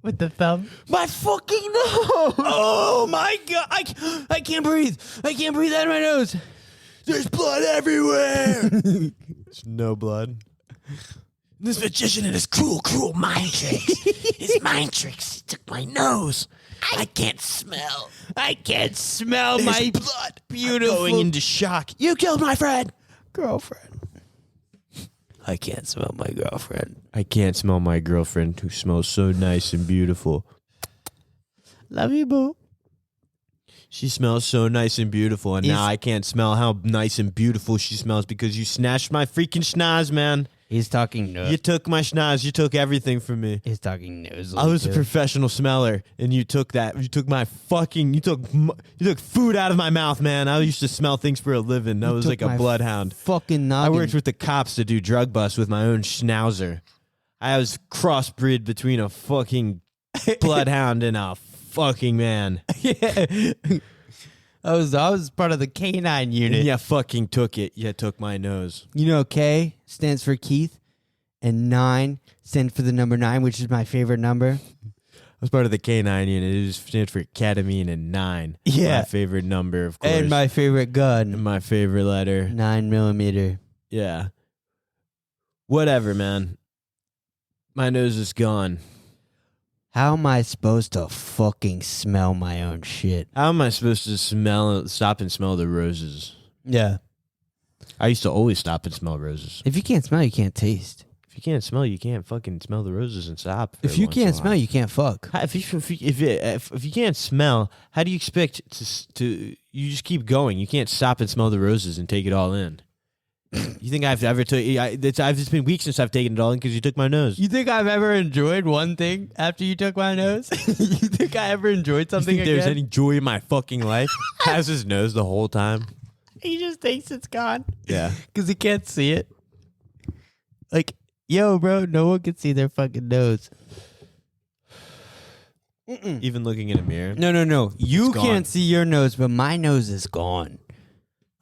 with the thumb? My fucking nose! Oh my god! I can't breathe. I can't breathe out of my nose. There's blood everywhere. There's no blood. This magician and his cruel mind tricks. His mind tricks. He took my nose. I can't smell. I can't smell There's my blood. beautiful I'm going into shock. You killed my friend. girlfriend. I can't smell my girlfriend. I can't smell my girlfriend who smells so nice and beautiful. Love you, boo. She smells so nice and beautiful, and now I can't smell how nice and beautiful she smells because you snatched my freaking schnoz, man. He's talking nose. You took my schnoz. You took everything from me. He's talking nose. I was a professional smeller, and you took that. You took my fucking. You took food out of my mouth, man. I used to smell things for a living. I was like a bloodhound. Fucking noggin. I worked with the cops to do drug busts with my own schnauzer. I was crossbred between a fucking bloodhound and a fucking man. Yeah. I was part of the canine unit. And you fucking took it. You took my nose. You know, K stands for Keith, and 9 stands for the number 9, which is my favorite number. I was part of the K9 unit. It stands for ketamine and 9. Yeah. My favorite number, of course. And my favorite gun, And my favorite letter. 9mm. Yeah. Whatever, man. My nose is gone. How am I supposed to fucking smell my own shit? How am I supposed to stop and smell the roses? Yeah. I used to always stop and smell roses. If you can't smell, you can't taste. If you can't smell, you can't fucking smell the roses and stop. If you can't smell, you can't fuck. If you can't smell, how do you expect to? You just keep going. You can't stop and smell the roses and take it all in. You think I've ever it's been weeks since I've taken it all in because you took my nose. You think I've ever enjoyed one thing after you took my nose? You think I ever enjoyed something you think again? there's any joy in my fucking life? Has his nose the whole time? He just thinks it's gone. Yeah. Because he can't see it. Like, yo, bro, no one can see their fucking nose. Even looking in a mirror. No. You It's gone. can't see your nose, but my nose is gone.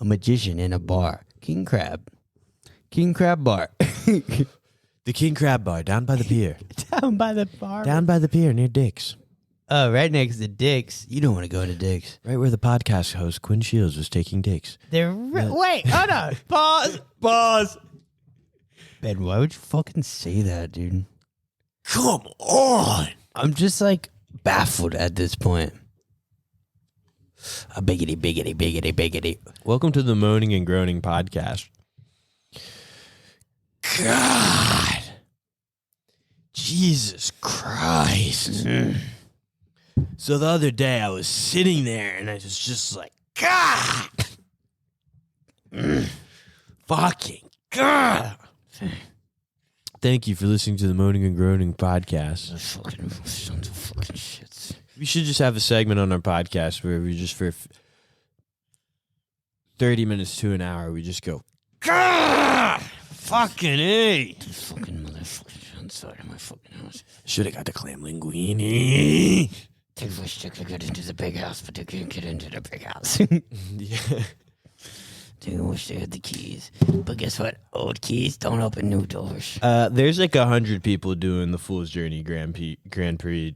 A magician in a bar. King Crab bar. The King Crab Bar down by the pier. Down by the bar. Down by the pier near Dick's. Oh, right next to Dick's. You don't want to go to Dick's. Right where the podcast host Quinn Shields was taking Dick's. Wait, hold on. Pause. Ben, why would you fucking say that, dude? Come on. I'm just like baffled at this point. A biggity. Welcome to the Moaning and Groaning podcast. God. Jesus Christ. So the other day I was sitting there and I was just like, God. Fucking God. Thank you for listening to the Moaning and Groaning podcast. Fucking sons of fucking shits. We should just have a segment on our podcast where we just for 30 minutes to an hour, we just go, Gah! Fucking A. Fucking motherfuckers inside of my fucking house. Should have got the clam linguine. They wish they could get into the big house, but they can't get into the big house. Yeah. They wish they had the keys. But guess what? Old keys don't open new doors. There's like 100 people doing the Fool's Journey Grand Prix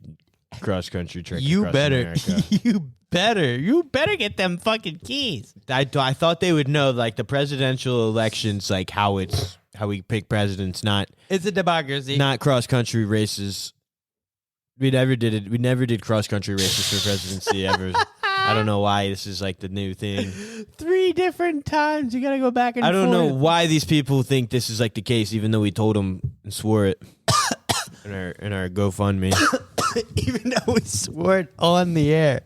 cross country trek. You across better. America. You better get them fucking keys. I thought they would know, like the presidential elections, like how we pick presidents, not It's a democracy. not cross country races. We never did it. We never did cross country races for presidency ever. I don't know why this is like the new thing. 3 different times. You gotta go back and I don't know forth. why these people think this is like the case, even though we told them and swore it in our GoFundMe. Even though we swore it on the air.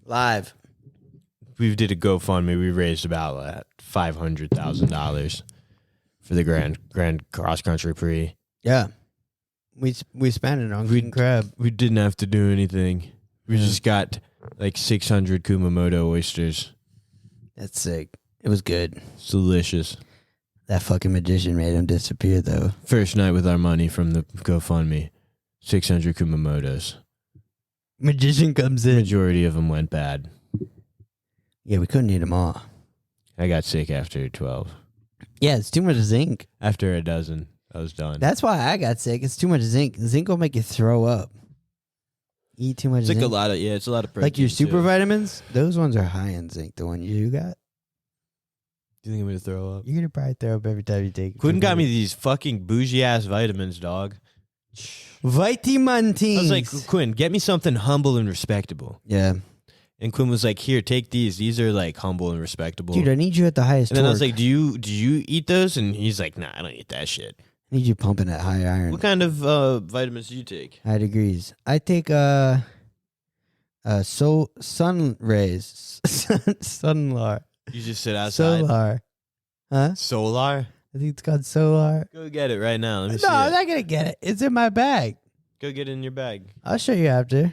Live. We did a GoFundMe. We raised about $500,000 for the Grand Cross Country Prix. Yeah. We spent it on King Crab. We didn't have to do anything. We just got like 600 Kumamoto oysters. That's sick. It was good. It's delicious. That fucking magician made him disappear, though. First night with our money from the GoFundMe. 600 Kumamotos. Magician comes in. Majority of them went bad. Yeah, we couldn't eat them all. I got sick after 12. Yeah, it's too much zinc. After a dozen, I was done. That's why I got sick. It's too much zinc. Zinc will make you throw up. Eat too much it's zinc. like it's a lot of protein. Like your super too. vitamins, those ones are high in zinc. The one you got, Do you think I'm going to throw up? you're going to probably throw up every time you take it. Quinn got me these fucking bougie-ass vitamins, dog. Vitamintines. I was like, Quinn, get me something humble and respectable. Yeah. And Quinn was like, here, take these. These are like humble and respectable. Dude, I need you at the highest and then I was torque. like, do you eat those? And he's like, nah, I don't eat that shit. I need you pumping at high iron. What kind of vitamins do you take? High degrees. I take sun rays. Sunlar. You just sit outside. Solar. Huh? Solar? I think it's called solar. Go get it right now. Let me see No, I'm it. not gonna get it. It's in my bag. Go get it in your bag. I'll show you after.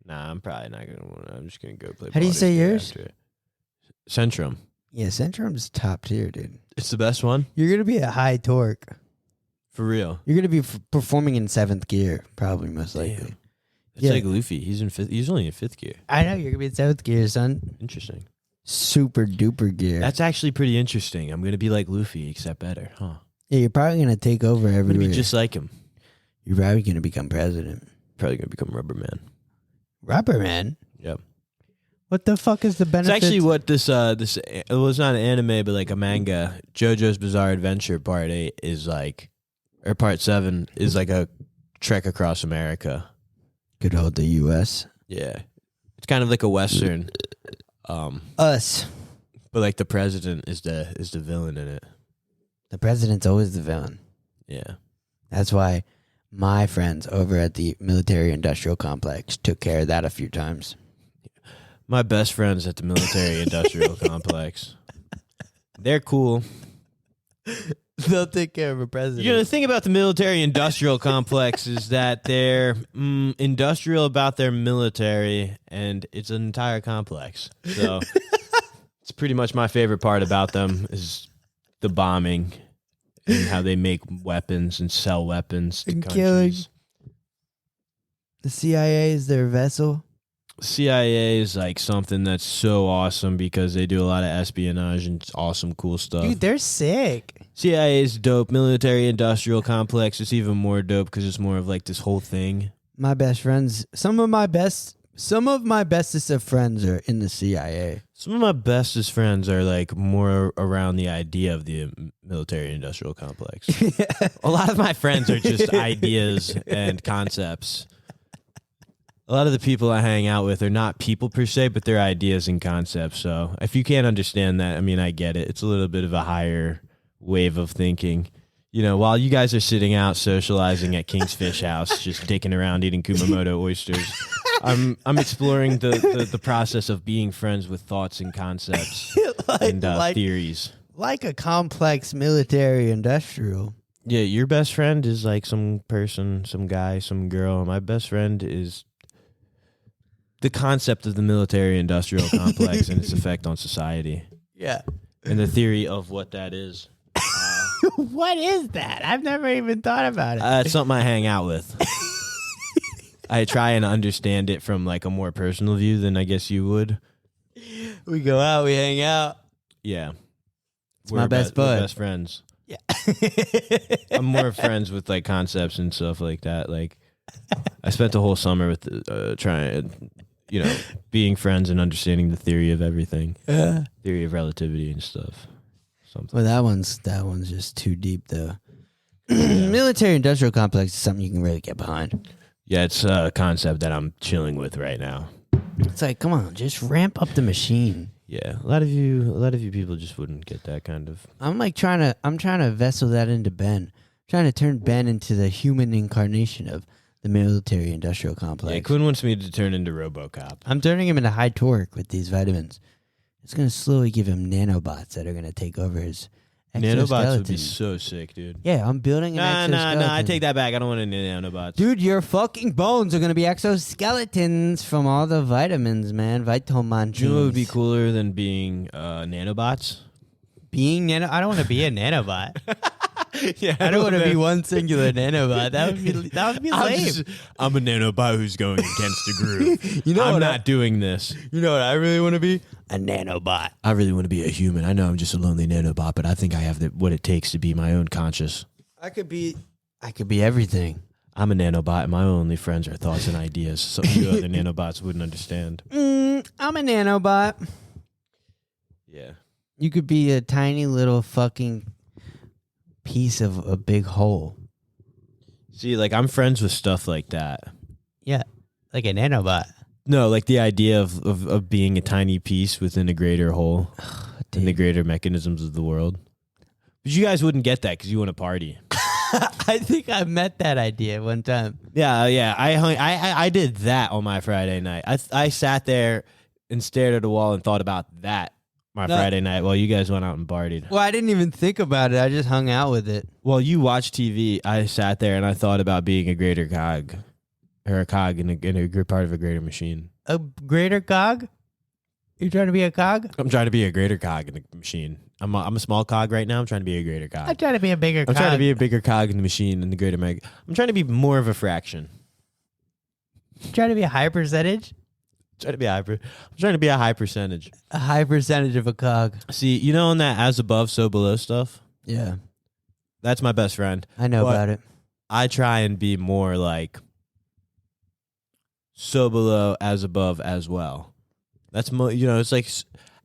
Nah, I'm probably not gonna want to. I'm just gonna go play. How do you Baldur's say Gate yours? after it. Centrum. Yeah, Centrum's top tier, dude. It's the best one You're gonna be at high torque. for real. You're gonna be performing in 7th gear, probably most likely. Damn. It's Yeah. like Luffy. He's in fifth. He's only in 5th gear. I know you're gonna be in 7th gear, son. Interesting. Super duper gear. That's actually pretty interesting. I'm gonna be like Luffy, except better, huh? Yeah, you're probably going to take over I'm everywhere. gonna be just like him. You're probably going to become president. Probably gonna become Rubber Man. Rubber Man? Yep. What the fuck is the benefit? It's actually what this it was not an anime, but like a manga. JoJo's Bizarre Adventure Part 8 is like, or Part 7 is like a trek across America. Good old the U.S. Yeah, it's kind of like a Western. Us. But like the president is the villain in it. The president's always the villain. Yeah. That's why my friends over at the military-industrial complex took care of that a few times. My best friends at the military-industrial complex. They're cool. They'll take care of a president. You know, the thing about the military-industrial complex is that they're industrial about their military, and it's an entire complex. So it's pretty much my favorite part about them is the bombing and how they make weapons and sell weapons to And countries. The CIA is their vessel. CIA is like something that's so awesome because they do a lot of espionage and awesome, cool stuff. Dude, they're sick. CIA is dope. Military industrial complex is even more dope because it's more of like this whole thing. My best friends, some of my bestest of friends are in the CIA. Some of my bestest friends are like more around the idea of the military industrial complex. A lot of my friends are just ideas and concepts. A lot of the people I hang out with are not people per se, but they're ideas and concepts. So if you can't understand that, I mean, I get it. It's a little bit of a higher wave of thinking. You know, while you guys are sitting out socializing at King's Fish House, just dicking around eating Kumamoto oysters, I'm exploring the process of being friends with thoughts and concepts and theories. Like a complex military industrial. Yeah, your best friend is like some person, some guy, some girl. My best friend is the concept of the military industrial complex and its effect on society. Yeah. And the theory of what that is. What is that? I've never even thought about it. It's something I hang out with. I try and understand it from like a more personal view than I guess you would. We go out, we hang out. Yeah. It's my best bud. We're best friends. Yeah. I'm more friends with like concepts and stuff like that. Like I spent the whole summer with trying, you know, being friends and understanding the theory of everything. Theory of relativity and stuff. Something. Well, that one's just too deep though. Military industrial complex is something you can really get behind. Yeah, it's a concept that I'm chilling with right now. It's like, come on, just ramp up the machine. Yeah, a lot of you people just wouldn't get that kind of. I'm trying to vessel that into Ben. I'm trying to turn Ben into the human incarnation of the military industrial complex. Yeah, Quinn wants me to turn into RoboCop. I'm turning him into high torque with these vitamins. It's going to slowly give him nanobots that are going to take over his exoskeleton. Nanobots would be so sick, dude. Yeah, I'm building an exoskeleton. No, I take that back. I don't want any nanobots. Dude, your fucking bones are going to be exoskeletons from all the vitamins, man. Vitamin. Do you know what would be cooler than being nanobots? Being nano? I don't want to be a nanobot. Yeah, I don't want to be one singular nanobot. That would be lame. I'm a nanobot who's going against the groove. You know I'm what not doing this. You know what I really want to be? A nanobot. I really want to be a human. I know I'm just a lonely nanobot, but I think I have what it takes to be my own conscious. I could be everything. I'm a nanobot, and my only friends are thoughts and ideas. Some of you other nanobots wouldn't understand. I'm a nanobot. Yeah. You could be a tiny little fucking piece of a big hole. See, like, I'm friends with stuff like that. Yeah, like a nanobot. No, like the idea of being a tiny piece within a greater whole in the greater mechanisms of the world. But you guys wouldn't get that because you want to party. I think I met that idea one time. Yeah. I did that on my Friday night. I sat there and stared at a wall and thought about that Friday night while you guys went out and partied. Well, I didn't even think about it. I just hung out with it. While you watched TV, I sat there and I thought about being a greater cog. Or a cog in a good part of a greater machine. A greater cog? You're trying to be a cog? I'm trying to be a greater cog in a machine. I'm a small cog right now. I'm trying to be a greater cog. I'm trying to be a bigger cog. I'm trying to be a bigger cog in the machine in the greater meg. I'm trying to be more of a fraction. Trying to be a high percentage? I'm trying to be a high percentage. A high percentage of a cog. See, you know, in that as above, so below stuff? Yeah. That's my best friend. I know But about it. I try and be more like so below, as above, as well. That's it's like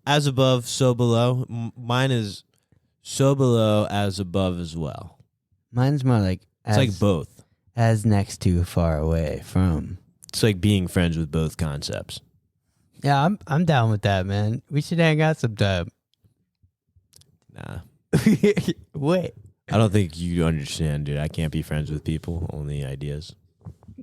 as above, so below. Mine is so below, as above, as well. Mine's more like It's like both. as next to, far away from. It's like being friends with both concepts. Yeah, I'm down with that, man. We should hang out sometime. Nah, Wait, I don't think you understand, dude. I can't be friends with people, only ideas.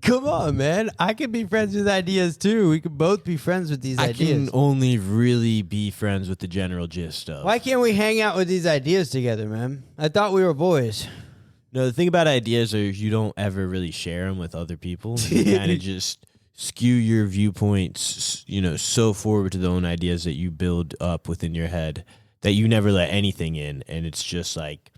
come on, man. I can be friends with ideas too. We could both be friends with these I ideas. can only really be friends with the general gist of. Why can't we hang out with these ideas together, man? I thought we were boys. No, the thing about ideas is you don't ever really share them with other people. You kind of just skew your viewpoints, so forward to the own ideas that you build up within your head that you never let anything in. And it's just like,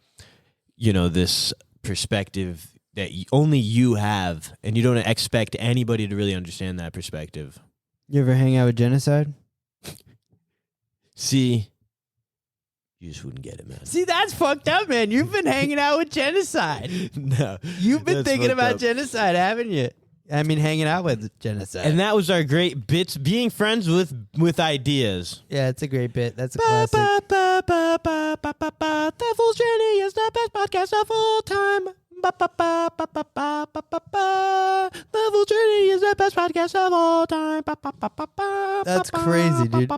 this perspective that only you have, and you don't expect anybody to really understand that perspective. You ever hang out with genocide? See, you just wouldn't get it, man. See, that's fucked up, man. You've been hanging out with genocide. No. You've been That's thinking fucked about up. genocide, haven't you? I mean, hanging out with genocide. And that was our great bits, being friends with ideas. yeah, it's a great bit. That's a classic. The Fool's Journey is the best podcast of all time. The Fool's Journey is the best podcast of all time. That's crazy, dude.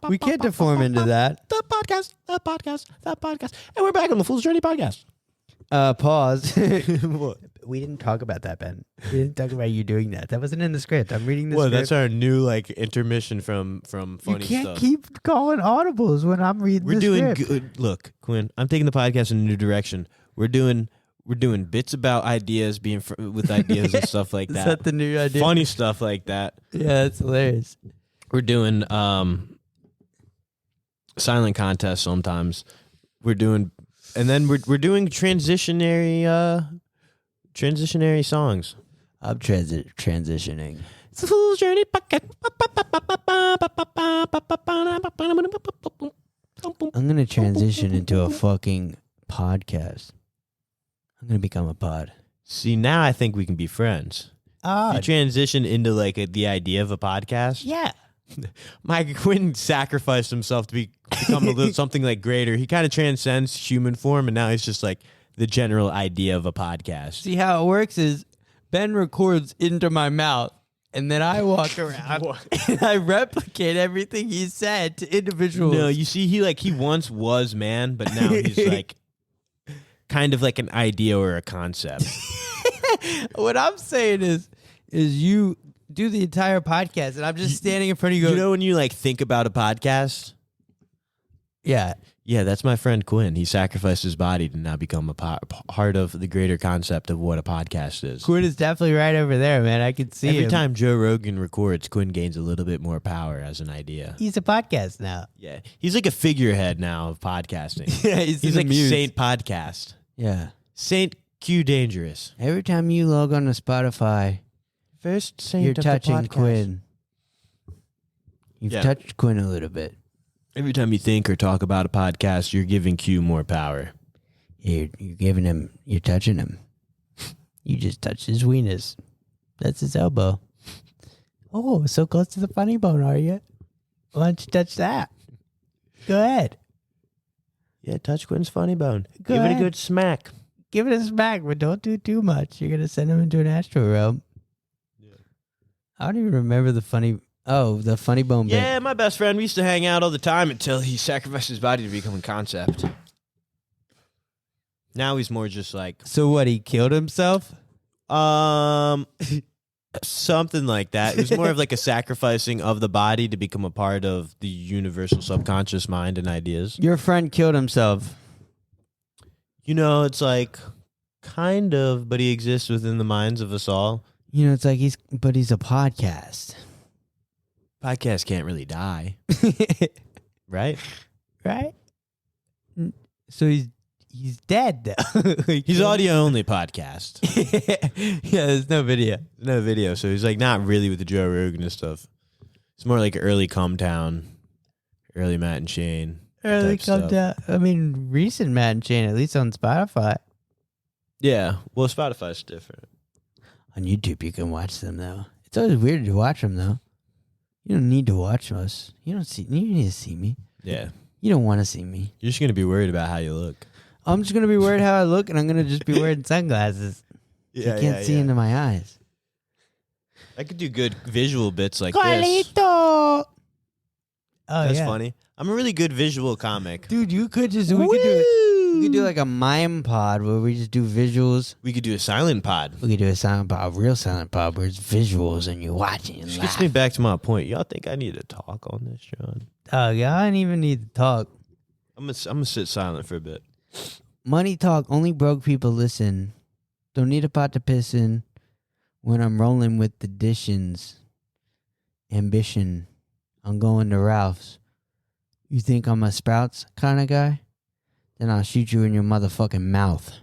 We can't deform into that. The podcast. And we're back on the Fool's Journey podcast. Pause. We didn't talk about that, Ben. We didn't talk about you doing that. That wasn't in the script. I'm reading the Well, script. that's our new intermission from funny you can't stuff. keep calling audibles when I'm reading We're the doing script. good. Look, Quinn, I'm taking the podcast in a new direction. We're doing bits about ideas, being with ideas and stuff like Is that. that the new idea? Funny stuff like that. Yeah, that's hilarious. We're doing silent contests sometimes. We're doing transitionary songs. I'm transitioning. It's the Fool's Journey podcast. I'm going to transition into a fucking podcast. I'm going to become a pod. See, now I think we can be friends. You transition into the idea of a podcast. yeah. Mike Quinn sacrificed himself to become something greater. He kind of transcends human form, and now he's just the general idea of a podcast. See how it works is Ben records into my mouth, and then I walk around and I replicate everything he said to individuals. No, you see, he once was man, but now he's kind of like an idea or a concept. What I'm saying is you do the entire podcast, and I'm just standing in front of you. You know when you think about a podcast? Yeah. Yeah, that's my friend Quinn. He sacrificed his body to now become a part of the greater concept of what a podcast is. Quinn is definitely right over there, man. I can see Every him. time Joe Rogan records, Quinn gains a little bit more power as an idea. He's a podcast now. Yeah, he's like a figurehead now of podcasting. Yeah, He's like muse. Saint Podcast. Yeah. Saint Q Dangerous. Every time you log on to Spotify, First saint you're of the touching podcast. Quinn. You've Yeah. touched Quinn a little bit. Every time you think or talk about a podcast, you're giving Q more power. You're giving him, you're touching him. You just touched his weenus. That's his elbow. Oh, so close to the funny bone, are you? Why don't you touch that? Go ahead. Yeah, touch Quinn's funny bone. Go Give it ahead. a good smack. Give it a smack, but don't do too much. You're going to send him into an astro realm. Yeah. I don't even remember the funny bone bit. Yeah, my best friend. We used to hang out all the time until he sacrificed his body to become a concept. Now he's more just So what, he killed himself? something like that. It was more of a sacrificing of the body to become a part of the universal subconscious mind and ideas. Your friend killed himself. It's kind of, but he exists within the minds of us all. It's like he's a podcast. Podcast can't really die, right? Right? So he's dead though. He's audio only podcast. Yeah, there's no video. No video, so he's not really with the Joe Rogan and stuff. It's more like early Cumtown, early Matt and Shane. Early type come stuff. down. I mean, recent Matt and Shane, at least on Spotify. Yeah. Well, Spotify's different. On YouTube, you can watch them though. It's always weird to watch them though. You don't need to watch us. You need to see me. Yeah. You don't want to see me. You're just gonna be worried about how you look. I'm just gonna be worried how I look, and I'm gonna just be wearing sunglasses. You can't see into my eyes. I could do good visual bits like this. Oh, That's funny. I'm a really good visual comic. Dude, you could just we could do like a mime pod where we just do visuals. We could do a silent pod. We could do a silent pod, a real silent pod where it's visuals and you're watching and Which laugh. gets me back to my point. Y'all think I need to talk on this, John? Yeah, I don't even need to talk. I'm gonna sit silent for a bit. Money talk, only broke people listen. Don't need a pot to piss in when I'm rolling with the dishes. Ambition, I'm going to Ralph's. You think I'm a Sprouts kind of guy? Then I'll shoot you in your motherfucking mouth.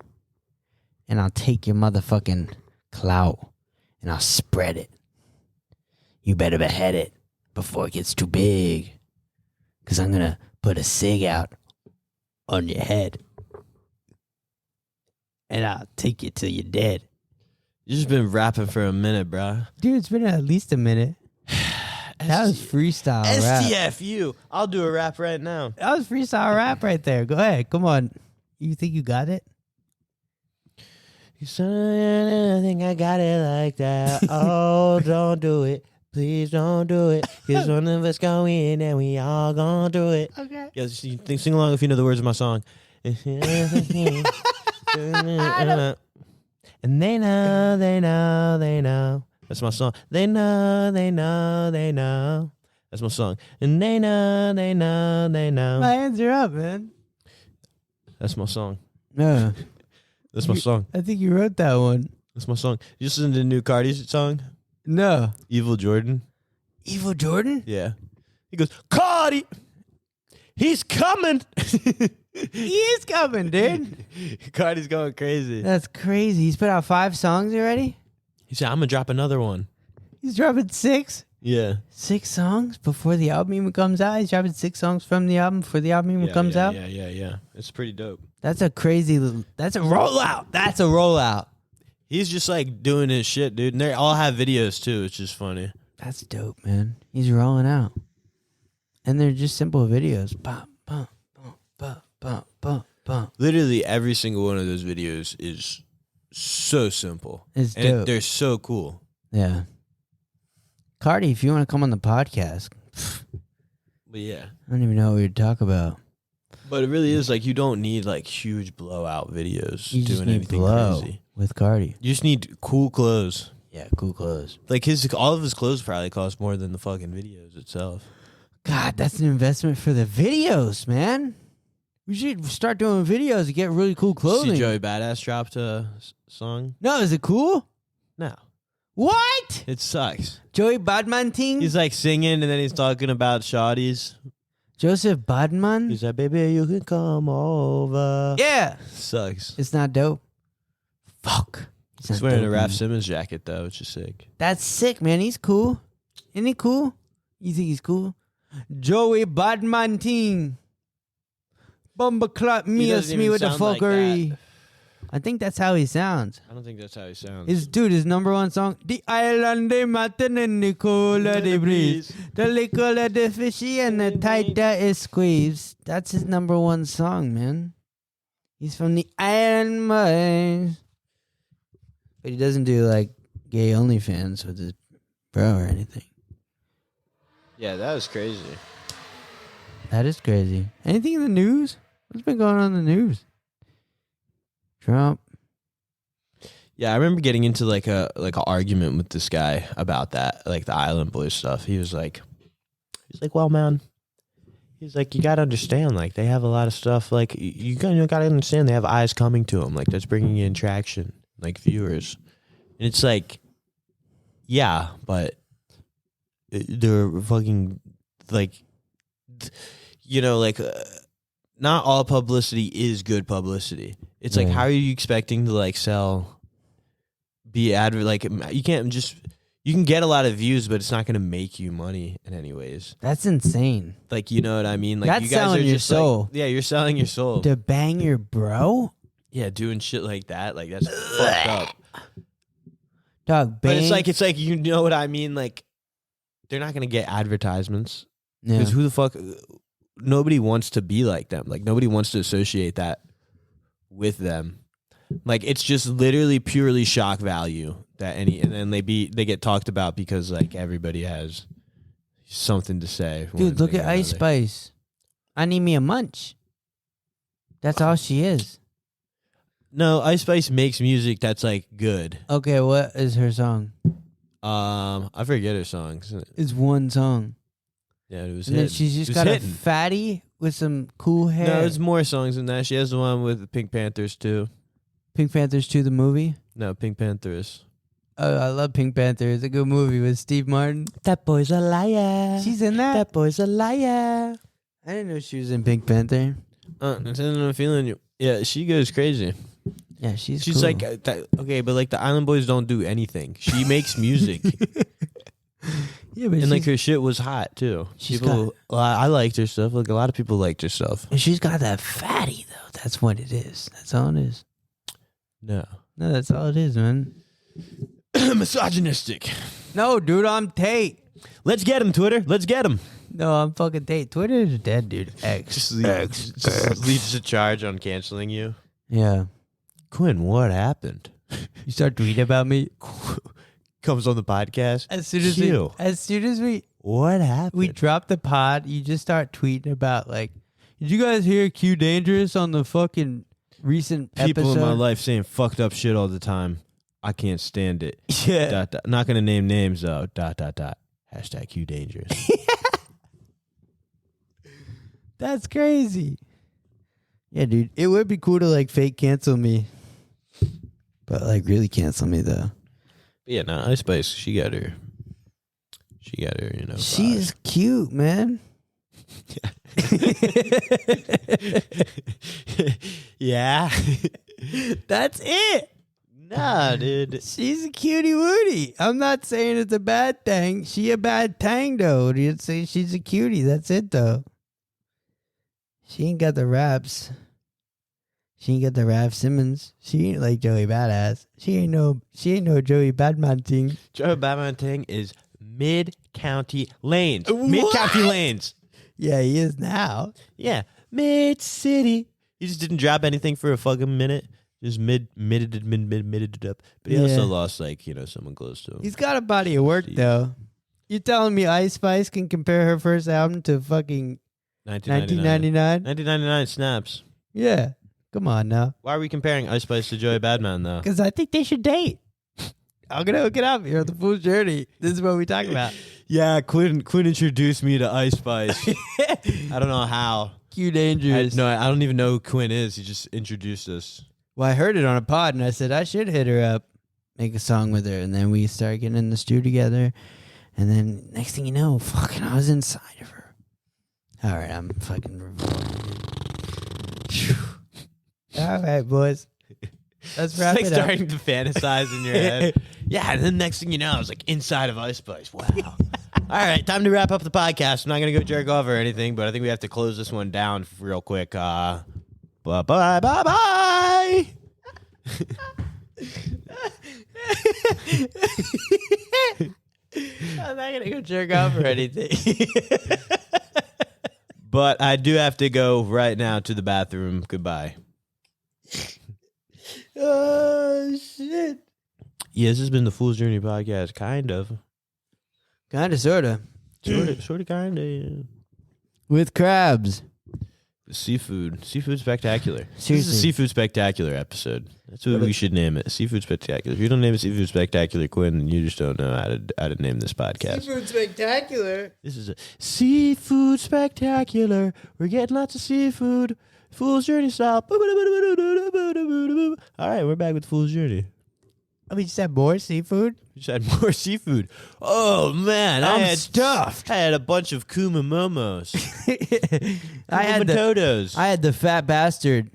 And I'll take your motherfucking clout and I'll spread it. You better behead it before it gets too big. Because I'm going to put a cig out on your head. And I'll take you till you're dead. You just been rapping for a minute, bro. Dude, it's been at least a minute. That was freestyle rap. STFU. I'll do a rap right now. That was freestyle rap right there. Go ahead. Come on. You think you got it? You think I got it like that. Oh, don't do it. Please don't do it. Cause one of us go in and we all gonna do it. Okay. Yeah, sing along if you know the words of my song. And they know. That's my song. They know. That's my song. And they know. My hands are up, man. That's my song. No. That's my song. I think you wrote that one. That's my song. You listen to the new Cardi's song? No. Evil Jordan? Evil Jordan? Yeah. He goes, Cardi! He's coming! He is coming, dude. Cardi's going crazy. That's crazy. He's put out 5 songs already? He said, I'm going to drop another one. He's dropping 6? Yeah. 6 songs before the album even comes out? He's dropping 6 songs from the album before the album even comes out? Yeah. It's pretty dope. That's a rollout. That's a rollout. He's just like doing his shit, dude. And they all have videos too, which is funny. That's dope, man. He's rolling out. And they're just simple videos. Bum, bum, bum, bum, bum, bum, bum. Literally every single one of those videos is so simple. It's and dope. They're so cool. Yeah. Cardi, if you want to come on the podcast, But yeah. I don't even know what we'd talk about. But it really is like you don't need like huge blowout videos You just doing need anything blow crazy. with Cardi. You just need cool clothes. Yeah, cool clothes. Like all of his clothes probably cost more than the fucking videos itself. God, that's an investment for the videos, man. We should start doing videos to get really cool clothing. See Joey Badass dropped a song? No, is it cool? No. What? It sucks. Joey Badman Ting? He's like singing and then he's talking about shawties. Joseph Badman? He's like, baby, you can come over. Yeah. Sucks. It's not dope. Fuck. He's wearing a Raph Simmons jacket though, which is sick. That's sick, man. He's cool. Isn't he cool? You think he's cool? Joey Badman Ting. Bumba clap me with the fuckery. I think that's how he sounds. I don't think that's how he sounds. His number one song. The island they matin and the cooler the breeze. The liquor the fishy and the tighter is squeezed. That's his number one song, man. He's from the island mines. But he doesn't do like gay OnlyFans with his bro or anything. Yeah, that was crazy. That is crazy. Anything in the news? What's been going on in the news? Trump. Yeah, I remember getting into like a argument with this guy about that, like the Island Boys stuff. He's like, well, man, he's like, you gotta understand, like they have a lot of stuff. Like you gotta understand, they have eyes coming to them. Like that's bringing in traction, like viewers. And it's like, yeah, but they're fucking like, not all publicity is good publicity. It's like, how are you expecting to like you can't just, you can get a lot of views, but it's not going to make you money in any ways. That's insane. Like, you know what I mean? Like that's you guys selling are your just soul. Like, yeah, you're selling your soul. To bang your bro? Yeah, doing shit like that, like that's fucked up. Dog, But it's like you know what I mean. Like they're not gonna get advertisements because who the fuck? Nobody wants to be like them. Like nobody wants to associate that with them. Like it's just literally purely shock value and then they get talked about because like everybody has something to say. Dude, look at Ice Spice. I need me a munch. That's all she is. No, Ice Spice makes music that's like good. Okay, what is her song? I forget her songs. It's one song. Yeah, it was. And then she's just got a fatty with some cool hair. No, there's more songs than that. She has the one with the Pink Panthers too. Pink Panthers 2, the movie? No, Pink Panthers. Oh, I love Pink Panther. It's a good movie with Steve Martin. That boy's a liar. She's in that? That boy's a liar. I didn't know she was in Pink Panther. I'm feeling you. Yeah, she goes crazy. Yeah, she's cool. like, okay, but like the Island Boys don't do anything. She makes music. Yeah, but and like her shit was hot too. I liked her stuff. Like a lot of people liked her stuff. And she's got that fatty though. That's what it is. That's all it is. No, that's all it is, man. Misogynistic. No, dude, I'm Tate. Let's get him, Twitter. Let's get him. No, I'm fucking Tate. Twitter is dead, dude. Just leads a charge on canceling you. Yeah. Quinn, what happened? You start tweeting about me. Comes on the podcast. As soon as we what happened? We drop the pod. You just start tweeting about like, did you guys hear Q Dangerous on the fucking recent people episode? In my life saying fucked up shit all the time. I can't stand it. Yeah. Not gonna name names though. Hashtag Q Dangerous. That's crazy. Yeah, dude. It would be cool to like fake cancel me, but like really cancel me though. Yeah, no, Ice Spice, she got her, you know. She's cute, man. Yeah. That's it. Nah, dude. She's a cutie wootie. I'm not saying it's a bad thing. She a bad tang though. You'd say she's a cutie. That's it though. She ain't got the raps. She ain't got the Raph Simmons. She ain't like Joey Badass. She ain't no Joey Badman thing. Joey Badman thing is mid-county lanes. Mid-county lanes. Yeah, he is now. Yeah. Mid-city. He just didn't drop anything for a fucking minute. Just mid-mitted it up. But he also lost like, you know, someone close to him. He's got a body of work though. You telling me Ice Spice can compare her first album to fucking 1999? 1999 snaps. Yeah. Come on now. Why are we comparing Ice Spice to Joey Badman though? Because I think they should date. I'm gonna hook it up here on the Fool's Journey. This is what we talk about. Yeah, Quinn introduced me to Ice Spice. I don't know how. Q Dangerous. I don't even know who Quinn is. He just introduced us. Well, I heard it on a pod, and I said I should hit her up, make a song with her, and then we start getting in the studio together, and then next thing you know, fucking, I was inside of her. All right, I'm fucking recording. All right, boys. Let's wrap it up. Starting to fantasize in your head. Yeah, and then next thing you know, I was like inside of Ice Spice. Wow. All right, time to wrap up the podcast. I'm not going to go jerk off or anything, but I think we have to close this one down real quick. Bye-bye. I'm not going to go jerk off or anything. But I do have to go right now to the bathroom. Goodbye. Oh, shit. Yeah, this has been the Fool's Journey podcast. Kind of. Sort of, kind of, yeah. With crabs. Seafood spectacular. Seriously. This is a seafood spectacular episode. That's what we should name it. Seafood spectacular. If you don't name it seafood spectacular, Quinn, then you just don't know how to name this podcast. Seafood spectacular. This is a seafood spectacular. We're getting lots of seafood. Fool's Journey style. All right, we're back with Fool's Journey. Oh, we just had more seafood? We just had more seafood. Oh, man. I'm stuffed. I had a bunch of kumamomos. I had the fat bastard.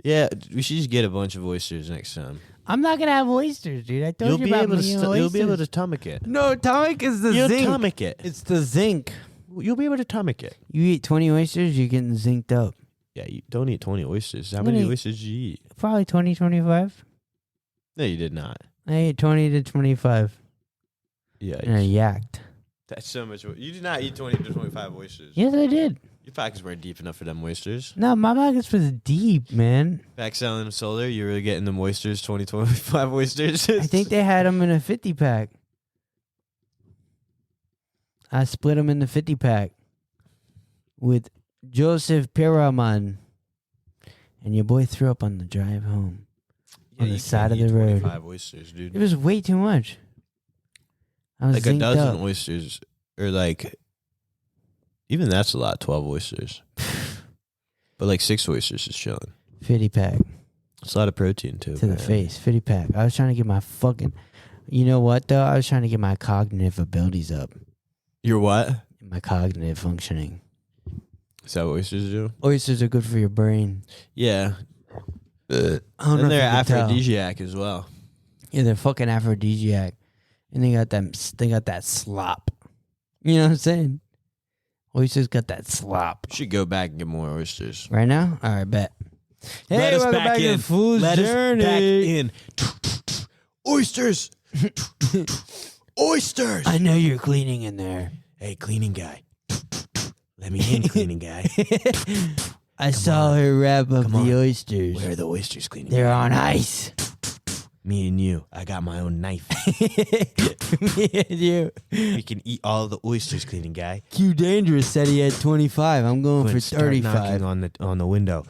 Yeah, we should just get a bunch of oysters next time. I'm not going to have oysters, dude. I told you about oysters. You'll be able to stomach it. No, stomach is the zinc. You'll stomach it. It's the zinc. You'll be able to stomach it. You eat 20 oysters, you're getting zinced up. Yeah, you don't eat 20 oysters. How I'm many gonna eat- oysters did you eat? Probably 20, 25. No, you did not. I ate 20 to 25. Yeah. And I yacked. That's so much. You did not eat 20 to 25 oysters. Yes, I did. Your pockets weren't deep enough for them oysters. No, my pockets was deep, man. Back selling solar, you were getting them oysters, 20, 25 oysters. I think they had them in a 50 pack. I split them in the 50 pack with Joseph Piraman. And your boy threw up on the drive home. On the you side can't of the eat road. 25 oysters, dude. It was way too much. I was Like a zinked dozen up. oysters, or like, even that's a lot, 12 oysters. But like 6 oysters is chilling. 50 pack It's a lot of protein too. to the face. 50 pack. I was trying to get my fucking... You know what, though? I was trying to get my cognitive abilities up. Your what? My cognitive functioning. Is that what oysters do? Oysters are good for your brain. Yeah. I don't know And if they're you can tell. aphrodisiac as well. Yeah, they're fucking aphrodisiac. And they got that slop. You know what I'm saying? Oysters got that slop. You should go back and get more oysters. Right now? All right, bet. Hey, Let us welcome back back in. to Fool's Let Journey. us back in. Oysters. Oysters. I know you're cleaning in there. Hey, cleaning guy. Let me in, cleaning guy. I saw her wrap up Come the on. oysters. Where are the oysters, cleaning They're guy? on ice. Me and you. I got my own knife. Me and you. We can eat all the oysters, cleaning guy. Q Dangerous said he had 25. I'm going for Start 35. knocking on the window.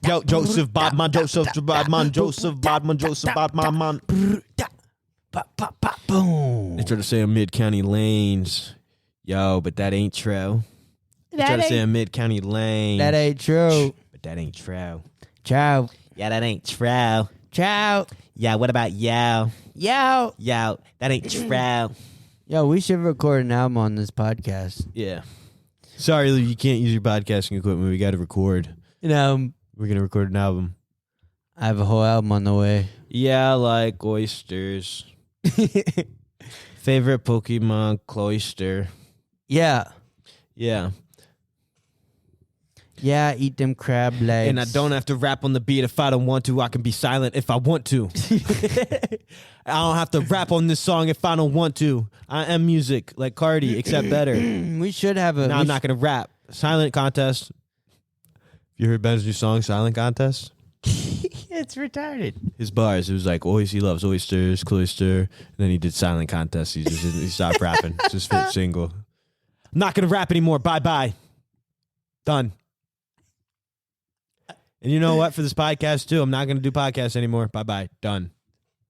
Yo, Joseph Bodman, Joseph Bodman, Joseph Bodman, Joseph Bodman, man. Boom. They try to say mid-county lanes. Yo, but that ain't true. They try to say mid-county lanes. That ain't true. But that ain't true. Ciao. Yeah, that ain't true. Ciao. Yeah, what about yo? Yo. Yo, that ain't true. Yo, we should record an album on this podcast. Yeah. Sorry, you can't use your podcasting equipment. We got to record. You know, We're going to record an album. I have a whole album on the way. Yeah, I like oysters. Favorite Pokemon, Cloyster. Yeah. Yeah. Yeah, eat them crab legs. And I don't have to rap on the beat if I don't want to. I can be silent if I want to. I don't have to rap on this song if I don't want to. I am music, like Cardi, except better. We should have a... Now I'm not going to rap. Silent contest. You heard Ben's new song, Silent Contest? It's retarded. His bars, it was like, always he loves oysters, cloister. And then he did Silent Contest. He stopped rapping. Just fit single. I'm not going to rap anymore. Bye-bye. Done. And you know what? For this podcast, too, I'm not going to do podcasts anymore. Bye-bye. Done.